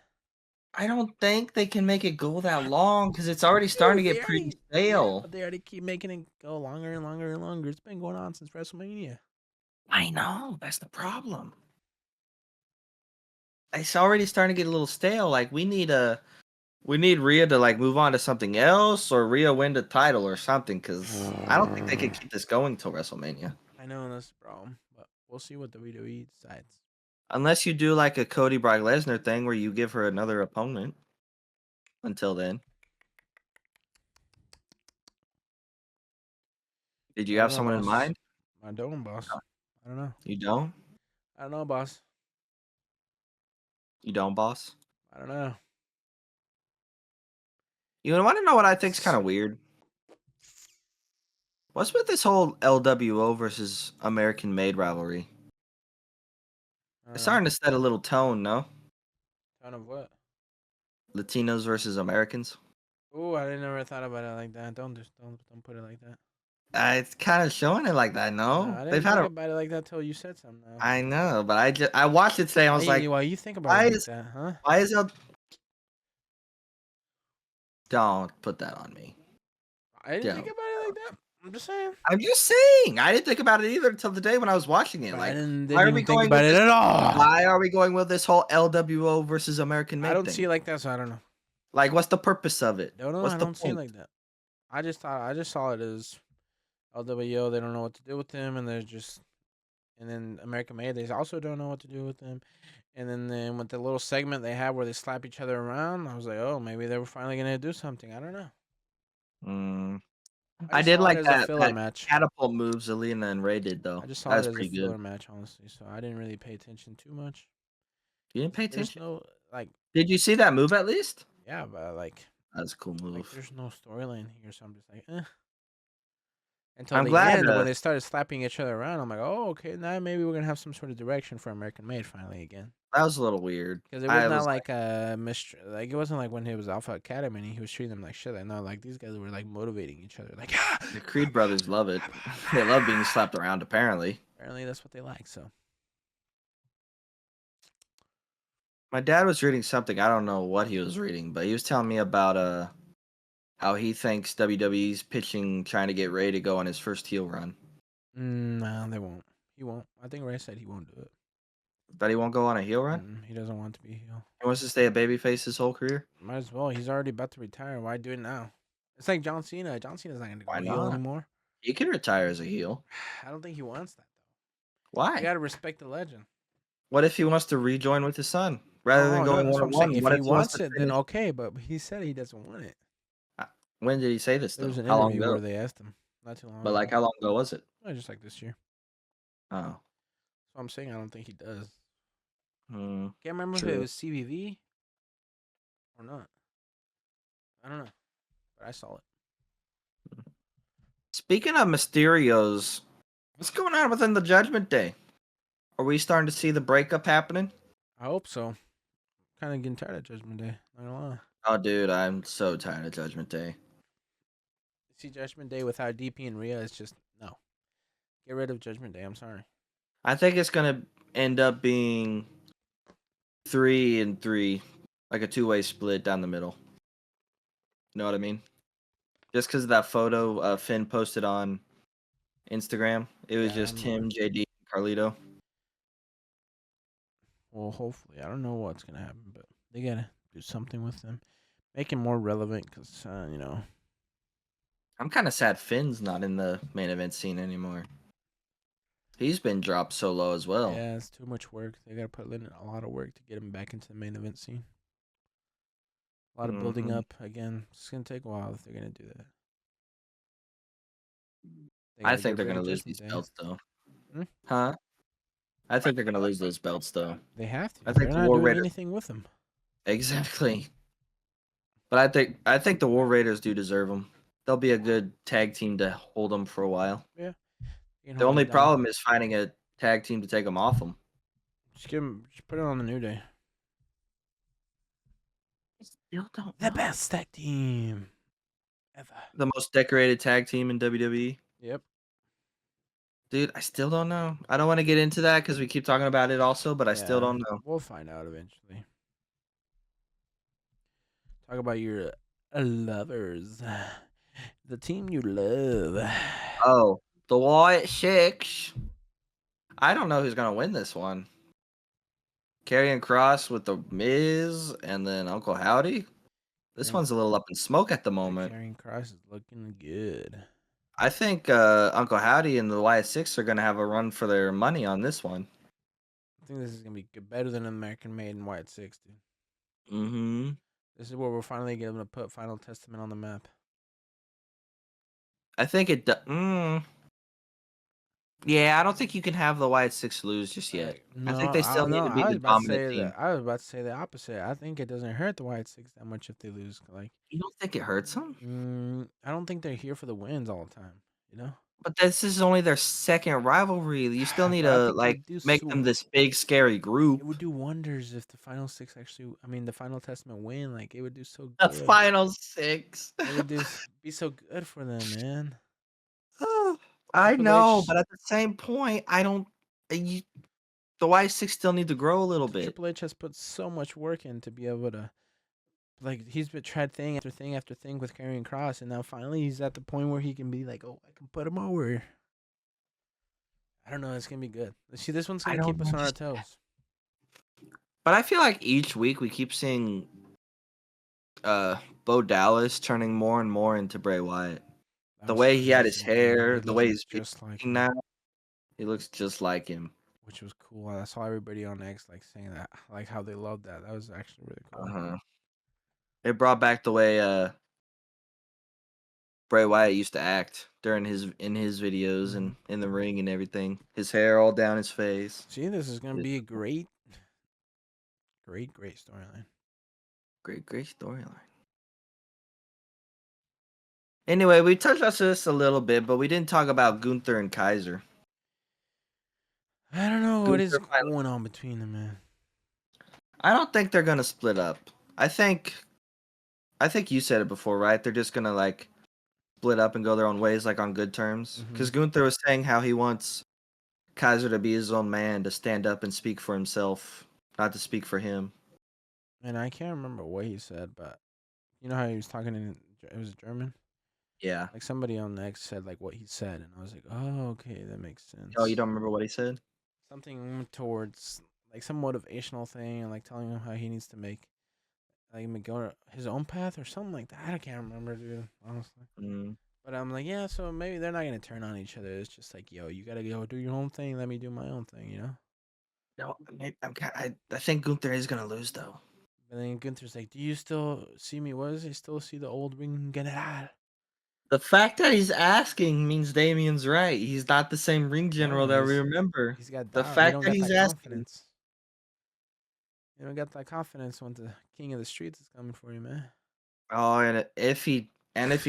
I don't think they can make it go that long because it's already starting to get pretty stale. But they already keep making it go longer and longer and longer. It's been going on since WrestleMania. I know that's the problem. It's already starting to get a little stale. Like we need Rhea to like move on to something else, or Rhea win the title or something. Because I don't think they could keep this going till WrestleMania. I know that's the problem, but we'll see what the WWE decides. Unless you do like a Cody Brock Lesnar thing where you give her another opponent. Until then, did you I have don't know, someone in boss. mind? I don't, boss. I don't know. You don't. I don't know, boss. You don't, boss. I don't know. You want to know what I think's kind of weird? What's with this whole LWO versus American Made rivalry? It's starting to set a little tone, no? Ton of what? Latinos versus Americans. Oh, I never thought about it like that. Don't put it like that. It's kind of showing it like that, no? I They've didn't had think a. about it like that till you said something. Now. I know, but I watched it today. I was like, why you think about why it like is that, huh? why is Don't put that on me. I didn't think Don't. about it like that. I'm just saying. I'm just saying. I didn't think about it either until the day when I was watching it. I Like, didn't why are we even think going about with it this? at all. Why are we going with this whole LWO versus American I Made don't thing? see it like that, so I don't know. Like, what's the purpose of it? Don't know. What's I the don't see it point? like that. I just saw it as LWO. They don't know what to do with them, and they're just. And then American Made, they also don't know what to do with them. And then with the little segment they have where they slap each other around, I was like, oh, maybe they were finally gonna do something. I don't know. Mm. I I just did saw it like as a that filler match. catapult moves Alina and Ray did though. I just That saw it was as a pretty good. filler match, honestly. So I didn't really pay attention too much. You didn't pay There's attention. no like, Did you see that move at least? yeah, but like That's a cool move. there's no storyline here, so I'm just like, eh. Until I'm the glad. end when they started slapping each other around, I'm like, oh, okay, now maybe we're gonna have some sort of direction for American Made finally again. That was a little weird. Because it was not like a like it wasn't like when he was Alpha Academy and he was treating them like shit. Like, no, like these guys were like motivating each other. Like, the Creed brothers love it. They love being slapped around. Apparently, that's what they like. So my dad was reading something. I don't know what he was reading, but he was telling me about how he thinks WWE's pitching trying to get Ray to go on his first heel run. no, they won't. He won't. I think Ray said he won't do it. That he won't go on a heel run. He doesn't want to be heel. He wants to stay a babyface his whole career. Might as well. He's already about to retire. Why do it now? It's like John Cena. John Cena's not gonna go Why heel not? anymore. He can retire as a heel. I don't think he wants that though. Why? You gotta respect the legend. What if he wants to rejoin with his son rather than going that's what I'm saying. 1-on-1? If What he if wants to it, then finish? okay. But he said he doesn't want it. When did he say this There though? was an How long interview ago? where they asked him not too long But ago. like, how long ago was it? Just like this year. Oh, So I'm saying I don't think he does. hmm, Can't remember if true. it was CVV or not. I don't know, but I saw it. Speaking of Mysterios, what's going on within the Judgment Day? Are we starting to see the breakup happening? I hope so. Kind of getting tired of Judgment Day. Not gonna lie. Oh, dude, I'm so tired of Judgment Day. See Judgment Day without DP and Rhea, it's just no. Get rid of Judgment Day. I'm sorry. I think it's gonna end up being 3-3, like a two-way split down the middle. You know what I mean? Just because of that photo Finn posted on Instagram, it was just him, JD, and Carlito. Well, hopefully, I don't know what's gonna happen, but they gotta do something with them, make him more relevant. Cause you know, I'm kind of sad Finn's not in the main event scene anymore. He's been dropped so low as well. yeah, it's too much work. They gotta put in a lot of work to get him back into the main event scene. A lot of building up again. It's gonna take a while if they're gonna do that. I think they're gonna lose these belts though. Huh? I think they're gonna lose those belts though. They have to. I think they're not doing anything with them. Exactly. But I think the War Raiders do deserve them. They'll be a good tag team to hold them for a while. Yeah. The only problem is finding a tag team to take them off them. Just put it on the New Day. Still don't The best tag team ever. The most decorated tag team in WWE. Yep. Dude, I still don't know. I don't want to get into that because we keep talking about it also, but I still don't know. We'll find out eventually. Talk about your lovers. The team you love. Oh, the Wyatt Six. I don't know who's gonna win this one. Karrion Kross with the Miz and then Uncle Howdy. This one's a little up in smoke at the moment. Karrion Kross is looking good. I think Uncle Howdy and the Wyatt Six are gonna have a run for their money on this one. I think this is gonna be better than American Made and Wyatt Six, dude. Mm-hmm. This is where we're finally going to put Final Testament on the map. I think it. Yeah, I don't think you can have the Wyatt Six lose just yet. No, I think they still need to be the dominant team. I was about to say the opposite. I think it doesn't hurt the Wyatt Six that much if they lose. Like, You don't think it hurts them? I don't think they're here for the wins all the time. You know. But this is only their second rivalry. You still need to make them this big scary group. It would do wonders if the Final Six the Final Testament win. Like, it would do so The good. Final Six. It would be so good for them, man. I know, but at the same point, I don't. The Wyatt Six still need to grow a little bit. Triple H has put so much work in to be able to Like he's been tried thing after thing after thing with Karrion Cross, and now finally he's at the point where he can be like, oh, I can put him over. I don't know. It's gonna be good. See, this one's I gonna don't keep us on our understand. toes. But I feel like each week we keep seeing Bo Dallas turning more and more into Bray Wyatt. That The was way he had his crazy, man. hair, He the looks way he's just like being him, now, he looks just like him. which was cool. I saw everybody on X like saying that, like how they loved that. That was actually really cool. Uh-huh. It brought back the way Bray Wyatt used to act during his videos and in the ring and everything. His hair all down his face. See, this is gonna It's be a great storyline. great storyline. Anyway, we touched on this a little bit, but we didn't talk about Gunther and Kaiser. I don't know what is Gunther finally, going on between them, man. I don't think they're gonna split up. I think you said it before, right? They're just gonna like split up and go their own ways, like on good terms. Because Gunther was saying how he wants Kaiser to be his own man, to stand up and speak for himself, not to speak for him. And I can't remember what he said, but you know how he was talking in it was German. Yeah. Like somebody on X said like what he said, and I was like, oh, okay, that makes sense. Oh, you don't remember what he said? Something towards like some motivational thing, and like telling him how he needs to make go his own path or something like that. I can't remember, dude. Honestly. Mm. But I'm like, yeah, so maybe they're not gonna turn on each other. It's just like, yo, you gotta go do your own thing. Let me do my own thing, you know. No, I think Gunther is gonna lose though. But then Gunther's like, do you still see me? What is he still see the old ring general? The fact that he's asking means Damien's right. He's not the same ring general No, that we remember. he's got The doubt. He fact don't that got he's that asking. confidence. You don't got that confidence when the king of the streets is coming for you, man. Oh, and if he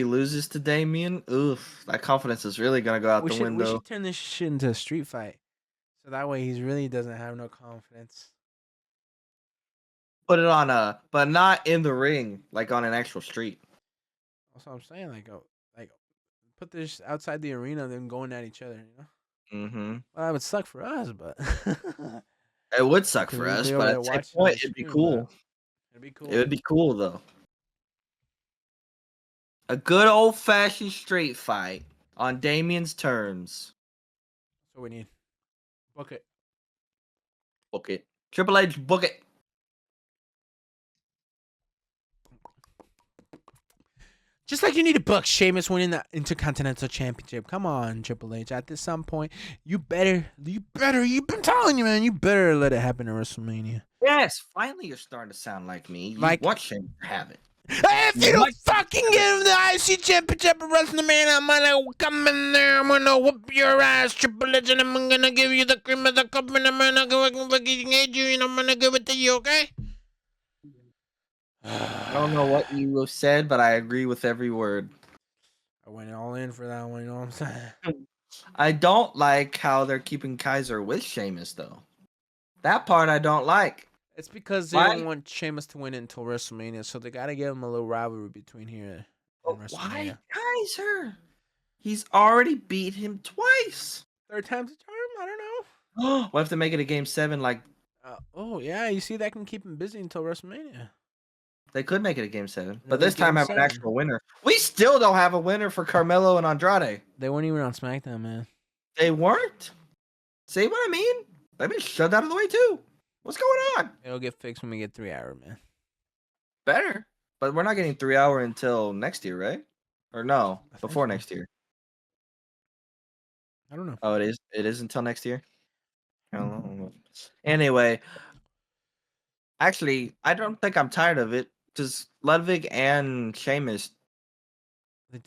loses to Damien, oof, that confidence is really gonna go out We the should window. turn this shit into a street fight, so that way he really doesn't have no confidence. Put it on but not in the ring, like on an actual street. That's what I'm saying. Like put this outside the arena, then going at each other. You know. Mm-hmm. Well, that would suck for us, but It would suck because for we'd us, be but over at there the same watching on point, the it'd be stream. But cool. it'd be cool. It would be cool though. A good old fashioned street fight on Damien's terms. That's what we need. Book it. Book it. Triple H, book it. Just like you need to book Sheamus winning the Intercontinental Championship. Come on, Triple H. At some point, you better. You've been telling you, man. You better let it happen at WrestleMania. Yes, finally you're starting to sound like me. You Like- watch him have it. If you don't fucking give him the IC Championship at WrestleMania, I'm gonna come in there. I'm gonna whoop your ass, Triple H, and I'm gonna give you the cream of the cup, and I'm gonna go fucking hate you, and I'm gonna give it to you, okay? I don't know what you have said, but I agree with every word. I went all in for that one, you know what I'm saying? I don't like how they're keeping Kaiser with Sheamus, though. That part I don't like. It's because they don't want Sheamus to win until WrestleMania, so they gotta give him a little rivalry between here and WrestleMania. Why Kaiser? He's already beat him twice. Third time's a charm? I don't know. We'll have to make it a game 7 like Oh, yeah, you see, that can keep him busy until WrestleMania. they could make it a game 7. But Another this time game have an 7. actual winner. We still don't have a winner for Carmelo and Andrade. They weren't even on SmackDown, man. They weren't? See what I mean? They've been shoved out of the way too. What's going on? It'll get fixed when we get 3 hour, man. Better. But we're not getting 3 hour until next year, right? Or no, before next year. I don't know. Oh, it is. It is until next year. I don't know. Anyway, actually, I don't think I'm tired of it because Ludwig and Sheamus,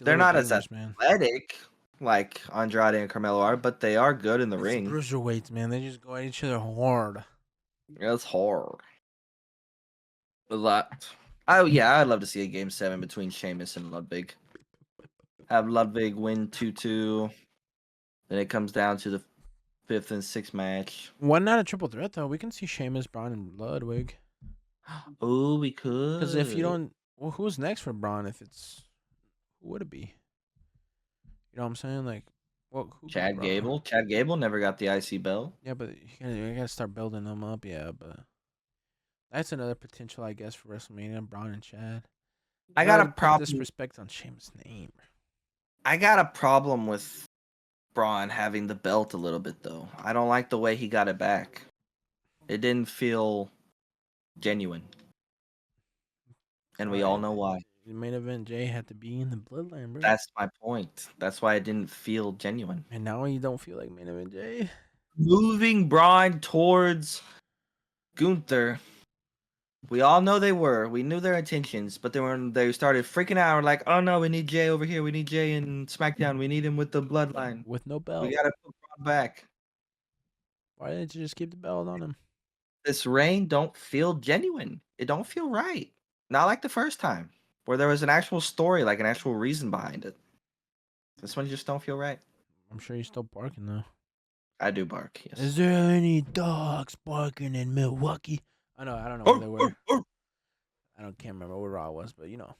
they're not as athletic like Andrade and Carmelo are, but they are good in the ring. Bruiserweights, man. They just go at each other hard. It's hard. A lot. Oh yeah, I'd love to see a game 7 between Sheamus and Ludwig. Have Ludwig win 2-2. Then it comes down to the 5th and 6th match. Why not a triple threat though? We can see Sheamus, Braun, and Ludwig. Oh, we could. Because if you don't, well, who's next for Braun? If it's, who would it be? You know what I'm saying? Like, what? Chad Gable. Chad Gable never got the IC belt. Yeah, but you gotta start building them up. Yeah, but That's another potential, I guess, for WrestleMania. Braun and Chad. I Go got ahead a and put problem. disrespect on Sheamus' name. I got a problem with Braun having the belt a little bit, though. I don't like the way he got it back. It didn't feel genuine, and we all know why. The main event, Jay had to be in the bloodline, bro. That's my point. That's why it didn't feel genuine. And now you don't feel like main event, Jay. Moving Braun towards Gunther. We all know they were. We knew their intentions, but then when they started freaking out, we're like, "Oh no, we need Jay over here. We need Jay in SmackDown. We need him with the bloodline. With no We belt. gotta put Braun back." Why didn't you just keep the belt on him? This reign don't feel genuine. It don't feel right. Not like the first time, where there was an actual story, like an actual reason behind it. This one just don't feel right. I'm sure you're still barking though. I do bark. Yes. Is there any dogs barking in Milwaukee? I don't know where they were. Can't remember where Raw was, but you know.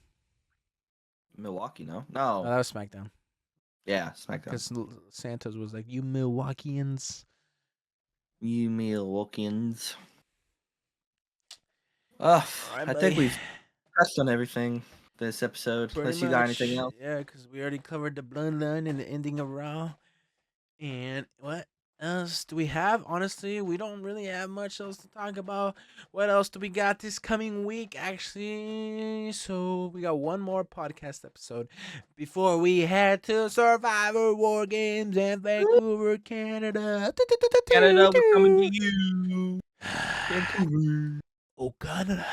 Milwaukee, no? No, No. that was SmackDown. Yeah, SmackDown. Because Santos was like, "You Milwaukeeans." You Milwaukeeans. Ugh, Alright, I buddy. think we've touched on everything this episode. Pretty Unless you got anything else. Yeah, because we already covered the bloodline and the ending of Raw. And what else do we have? Honestly, we don't really have much else to talk about. What else do we got this coming week, actually? So we got one more podcast episode before we head to Survivor War Games in Vancouver, Canada. Canada, we're coming to you. Vancouver. Oh, Canada.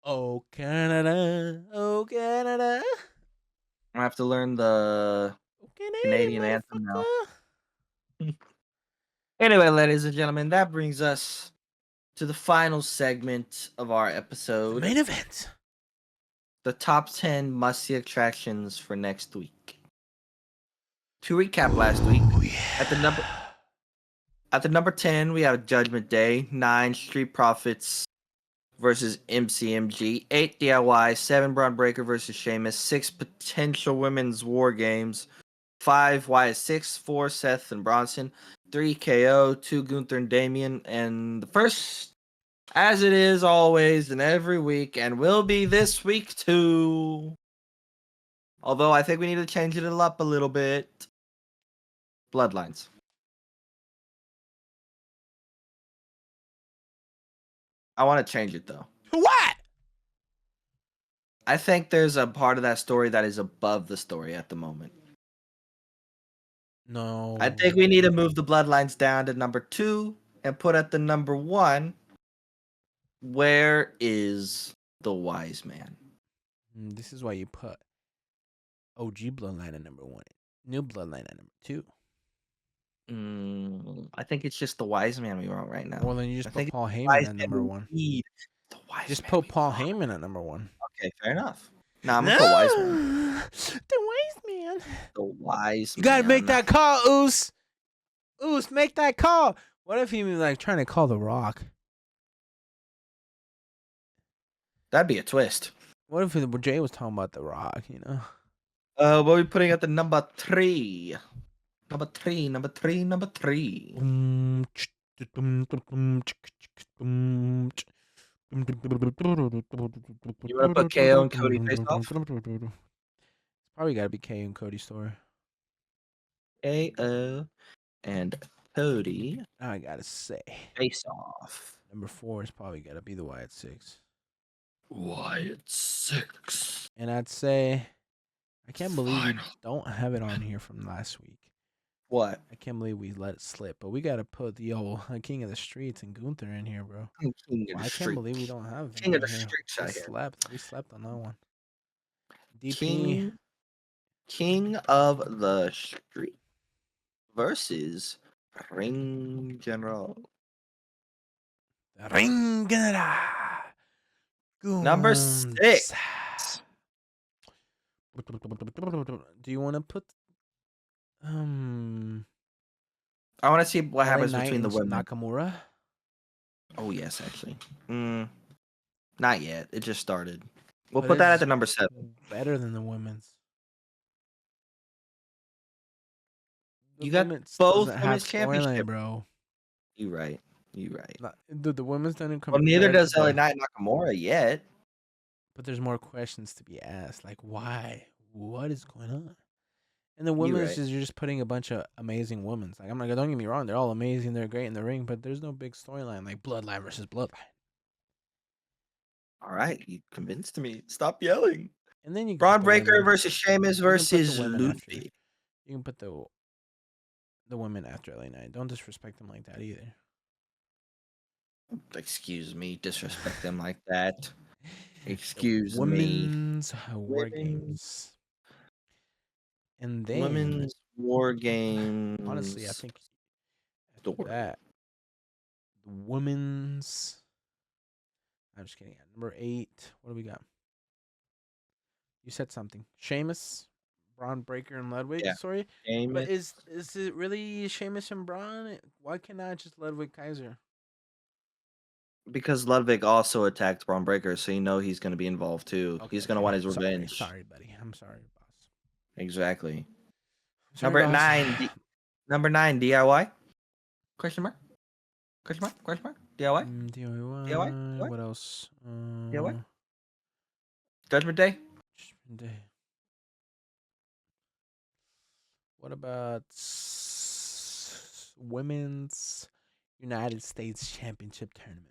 Oh, Canada. Oh, Canada. I have to learn the Canadian anthem now. Anyway, ladies and gentlemen, that brings us to the final segment of our episode. The main event. The top 10 must-see attractions for next week. To recap last week, at the number 10, we have Judgment Day, 9 Street Profits versus MCMG, 8 DIY, 7 Braun Breaker versus Sheamus, 6 potential women's war games, 5 Wyatt 6, 4 Seth and Bronson, 3 KO, 2 Gunther and Damian, and the first, as it is always and every week, and will be this week too. Although I think we need to change it up a little bit. Bloodlines. I want to change it though. What? I think there's a part of that story that is above the story at the moment. No. I think we need to move the bloodlines down to number 2 and put at the number 1. Where is the wise man? This is why you put OG bloodline at number 1, new bloodline at number 2. I think it's just the wise man we want right now. Well, then you just I put think Paul the Heyman wise at man number we 1. need. The wise Just man put we Paul want. Heyman at number 1. Okay, fair enough. Nah, I'm gonna put wise man. The wise man. The wise You man. gotta make that call, Oos. Oos, make that call. What if he was like trying to call The Rock? That'd be a twist. What if Jay was talking about The Rock, you know? What are we putting at the number 3? Number 3. You wanna put KO and Cody face off? Probably gotta be KO and Cody's story. KO and Cody I gotta say, face off. number 4 is probably gotta be the Wyatt 6. Wyatt 6. And I'd say, I can't believe we don't have it on here from last week. What? I can't believe we let it slip, but we gotta put the old King of the Streets and Gunther in here, bro. I can't believe we don't have King of the here. Streets out here. We slept on that one. DP. King of the Street versus Ring General. Ring General. Number 6. Do you want to put? I want to see what happens between the women. Nakamura. Oh yes, actually. Not yet. It just started. We'll put that at the number 7. Better than the women's. You got both women's championship, bro. You right. You're right. The women's didn't Well, compare neither to does LA the. Knight Nakamura yet. But there's more questions to be asked. Like, why? What is going on? And the You're women's right. is you're just putting a bunch of amazing women. Like, I'm like, don't get me wrong, they're all amazing, they're great in the ring, but there's no big storyline like bloodline versus bloodline. All right, you convinced me. Stop yelling. And then you can put Braun the Breaker women. versus Sheamus You can put the versus women after. Luffy. You can put the women after LA Knight. Don't disrespect them like that either. Excuse me, disrespect them like that. The Excuse me. women's war Women, games. And then women's war games. honestly, I think after story. that, the women's. I'm just kidding. At number 8, what do we got? You said something. Sheamus, Braun Breaker, and Ludwig. Yeah. Sorry, but Sheamus. is it really Sheamus and Braun? Why can't I just Ludwig Kaiser? Because Ludwig also attacked Braun Breaker, so you know he's going to be involved too. Okay, He's going to want his sorry, revenge. sorry, buddy. I'm sorry, boss. Exactly. Sorry, Number boss. 9. Number 9, DIY? Question mark? Question mark? Question mark? DIY? DIY. DIY? What else? DIY? Judgment Day? Judgment Day. What about women's United States Championship tournament?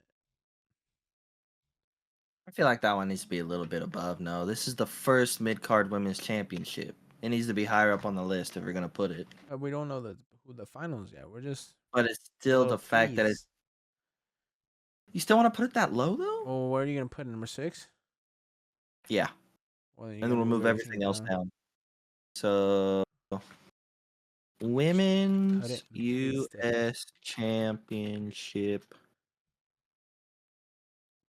I feel like that one needs to be a little bit above. No, this is the first mid-card women's championship. It needs to be higher up on the list if we're going to put it. We don't know who the finals yet. We're just But it's still the fact that it's... You still want to put it that low, though? Well, where are you gonna put it? Number 6? Yeah. Well, And then we'll move everything else down. So, women's U.S. Championship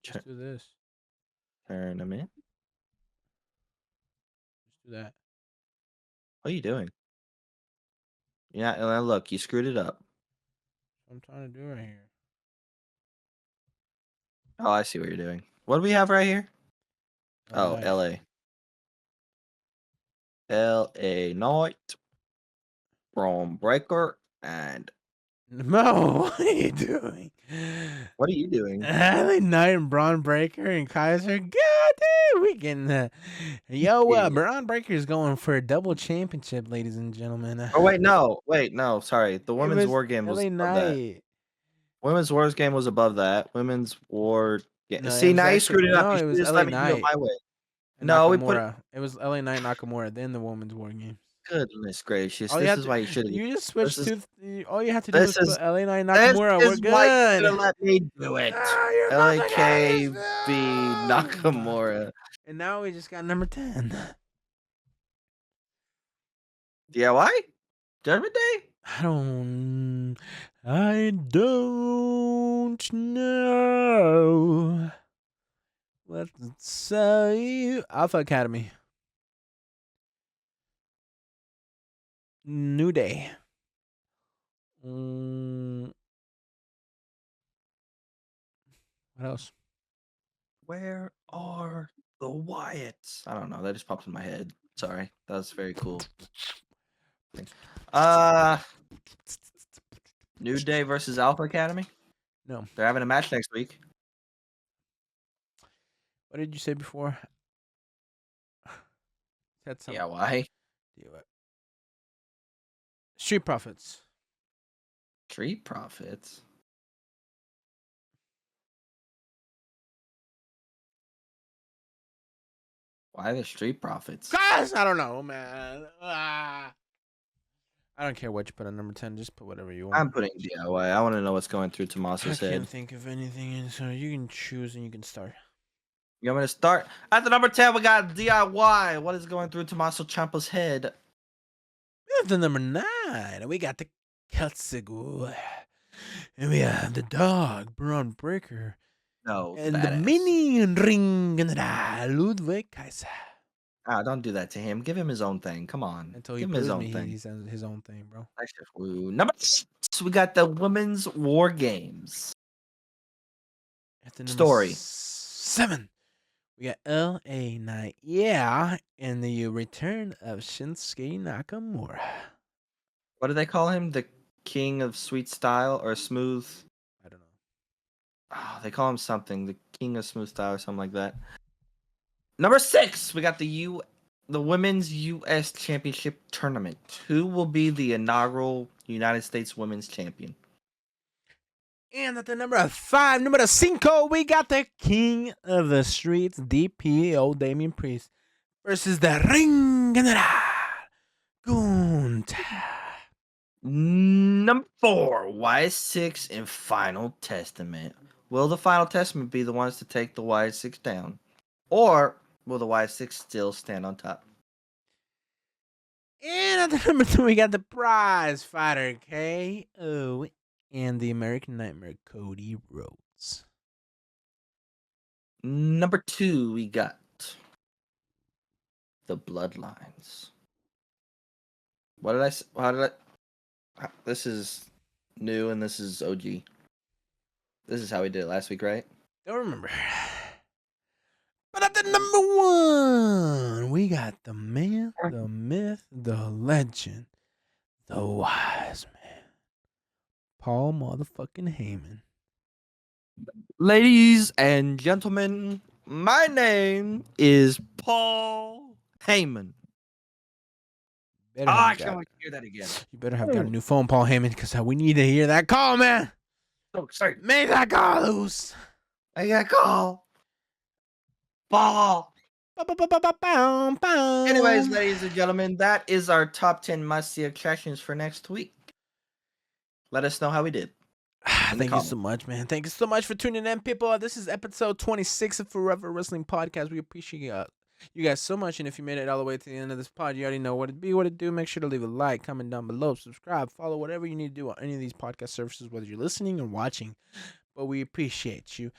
Just do this. tournament. Just do that. What are you doing? Yeah, look, you screwed it up. I'm trying to do right here. Oh, I see what you're doing. What do we have right here? Oh, Nice. LA. LA Knight, Braun Breaker, and Mo, what are you doing? what are you doing? LA Knight and Braun Breaker and Kaiser. God damn, we can. Braun Breaker's going for a double championship, ladies and gentlemen. Oh wait, no, sorry. The women's war game was LA above that. Knight. Women's wars game was above that. Women's war game. No, See, now you screwed it up. No, You it was should just LA let me do it Knight. my way. And No, we put Nakamura. It was LA Knight Nakamura, then the women's war game. Goodness gracious. All you This have is to- why you should have. You just switched this to. All you have to do is this is- put LA Knight This Nakamura. We're is why you should good. have let me do it. LAKB Nakamura. And now we just got number 10. DIY? Judgment Day? I don't know what to say. Alpha Academy. New Day. What else? Where are the Wyatts? I don't know. That just popped in my head. Sorry. That was very cool. New Day versus Alpha Academy? No. They're having a match next week. What did you say before? Said something. Yeah, why? Street Profits. Street Profits? Why the Street Profits? Guys, I don't know, man. I don't care what you put on number 10. Just put whatever you want. I'm putting DIY. I want to know what's going through Tommaso's I head. can't think of anything, so you can choose and you can start. You want me to start? At the number 10, we got DIY. What is going through Tommaso Ciampa's head? At the number 9, we got the Katsugu. And we have the dog, Braun Breaker. No, And badass. the mini ring and the Ludwig Kaiser. Don't do that to him. Give him his own thing. Come on. Until he Give him his proves own me thing. he says his own thing, bro. That's just rude. Number 6, we got the Women's War Games. At the number Story. 7, we got LA Knight. Yeah, and the return of Shinsuke Nakamura. What do they call him? The King of Sweet Style or Smooth? I don't know. they call him something, the King of Smooth Style or something like that. Number 6, we got the Women's U.S. Championship Tournament. Who will be the inaugural United States Women's Champion? And at the number 5, number 5, we got the King of the Streets, DPO Damian Priest, versus the Ring General, Gunther. Number 4, Y6 in Final Testament. Will the Final Testament be the ones to take the Y6 down? Or will the Y6 still stand on top? And at the number 2, we got the prize fighter, KO, and the American Nightmare, Cody Rhodes. Number 2, we got the Bloodlines. What did I say? How did I? This is new and this is OG. This is how we did it last week, right? Don't remember. But at the number 1, we got the man, the myth, the legend, the wise man, Paul motherfucking Heyman. Ladies and gentlemen, my name is Paul Heyman. I can't wait to hear that again. You better have got a new phone, Paul Heyman, because we need to hear that call, man. Oh, sorry. Make that call loose. I got a call. Paul. Anyways, ladies and gentlemen, that is our top 10 must-see attractions for next week. Let us know how we did. Thank you so much, man. Thank you so much for tuning in, people. This is episode 26 of Forever Wrestling Podcast. We appreciate you guys so much. And if you made it all the way to the end of this pod, you already know what to do. Make sure to leave a like, comment down below, subscribe, follow, whatever you need to do on any of these podcast services, whether you're listening or watching. But we appreciate you.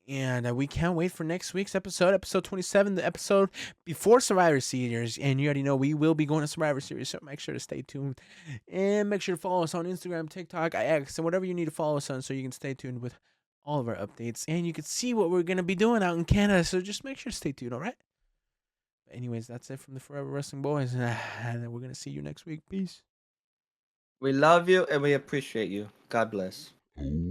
And we can't wait for next week's episode 27, the episode before Survivor Series. And you already know we will be going to Survivor Series, so make sure to stay tuned. And make sure to follow us on Instagram, TikTok, X, and whatever you need to follow us on so you can stay tuned with all of our updates. And you can see what we're going to be doing out in Canada, so just make sure to stay tuned, all right? But anyways, that's it from the Forever Wrestling Boys. And we're going to see you next week. Peace. We love you and we appreciate you. God bless. Oh.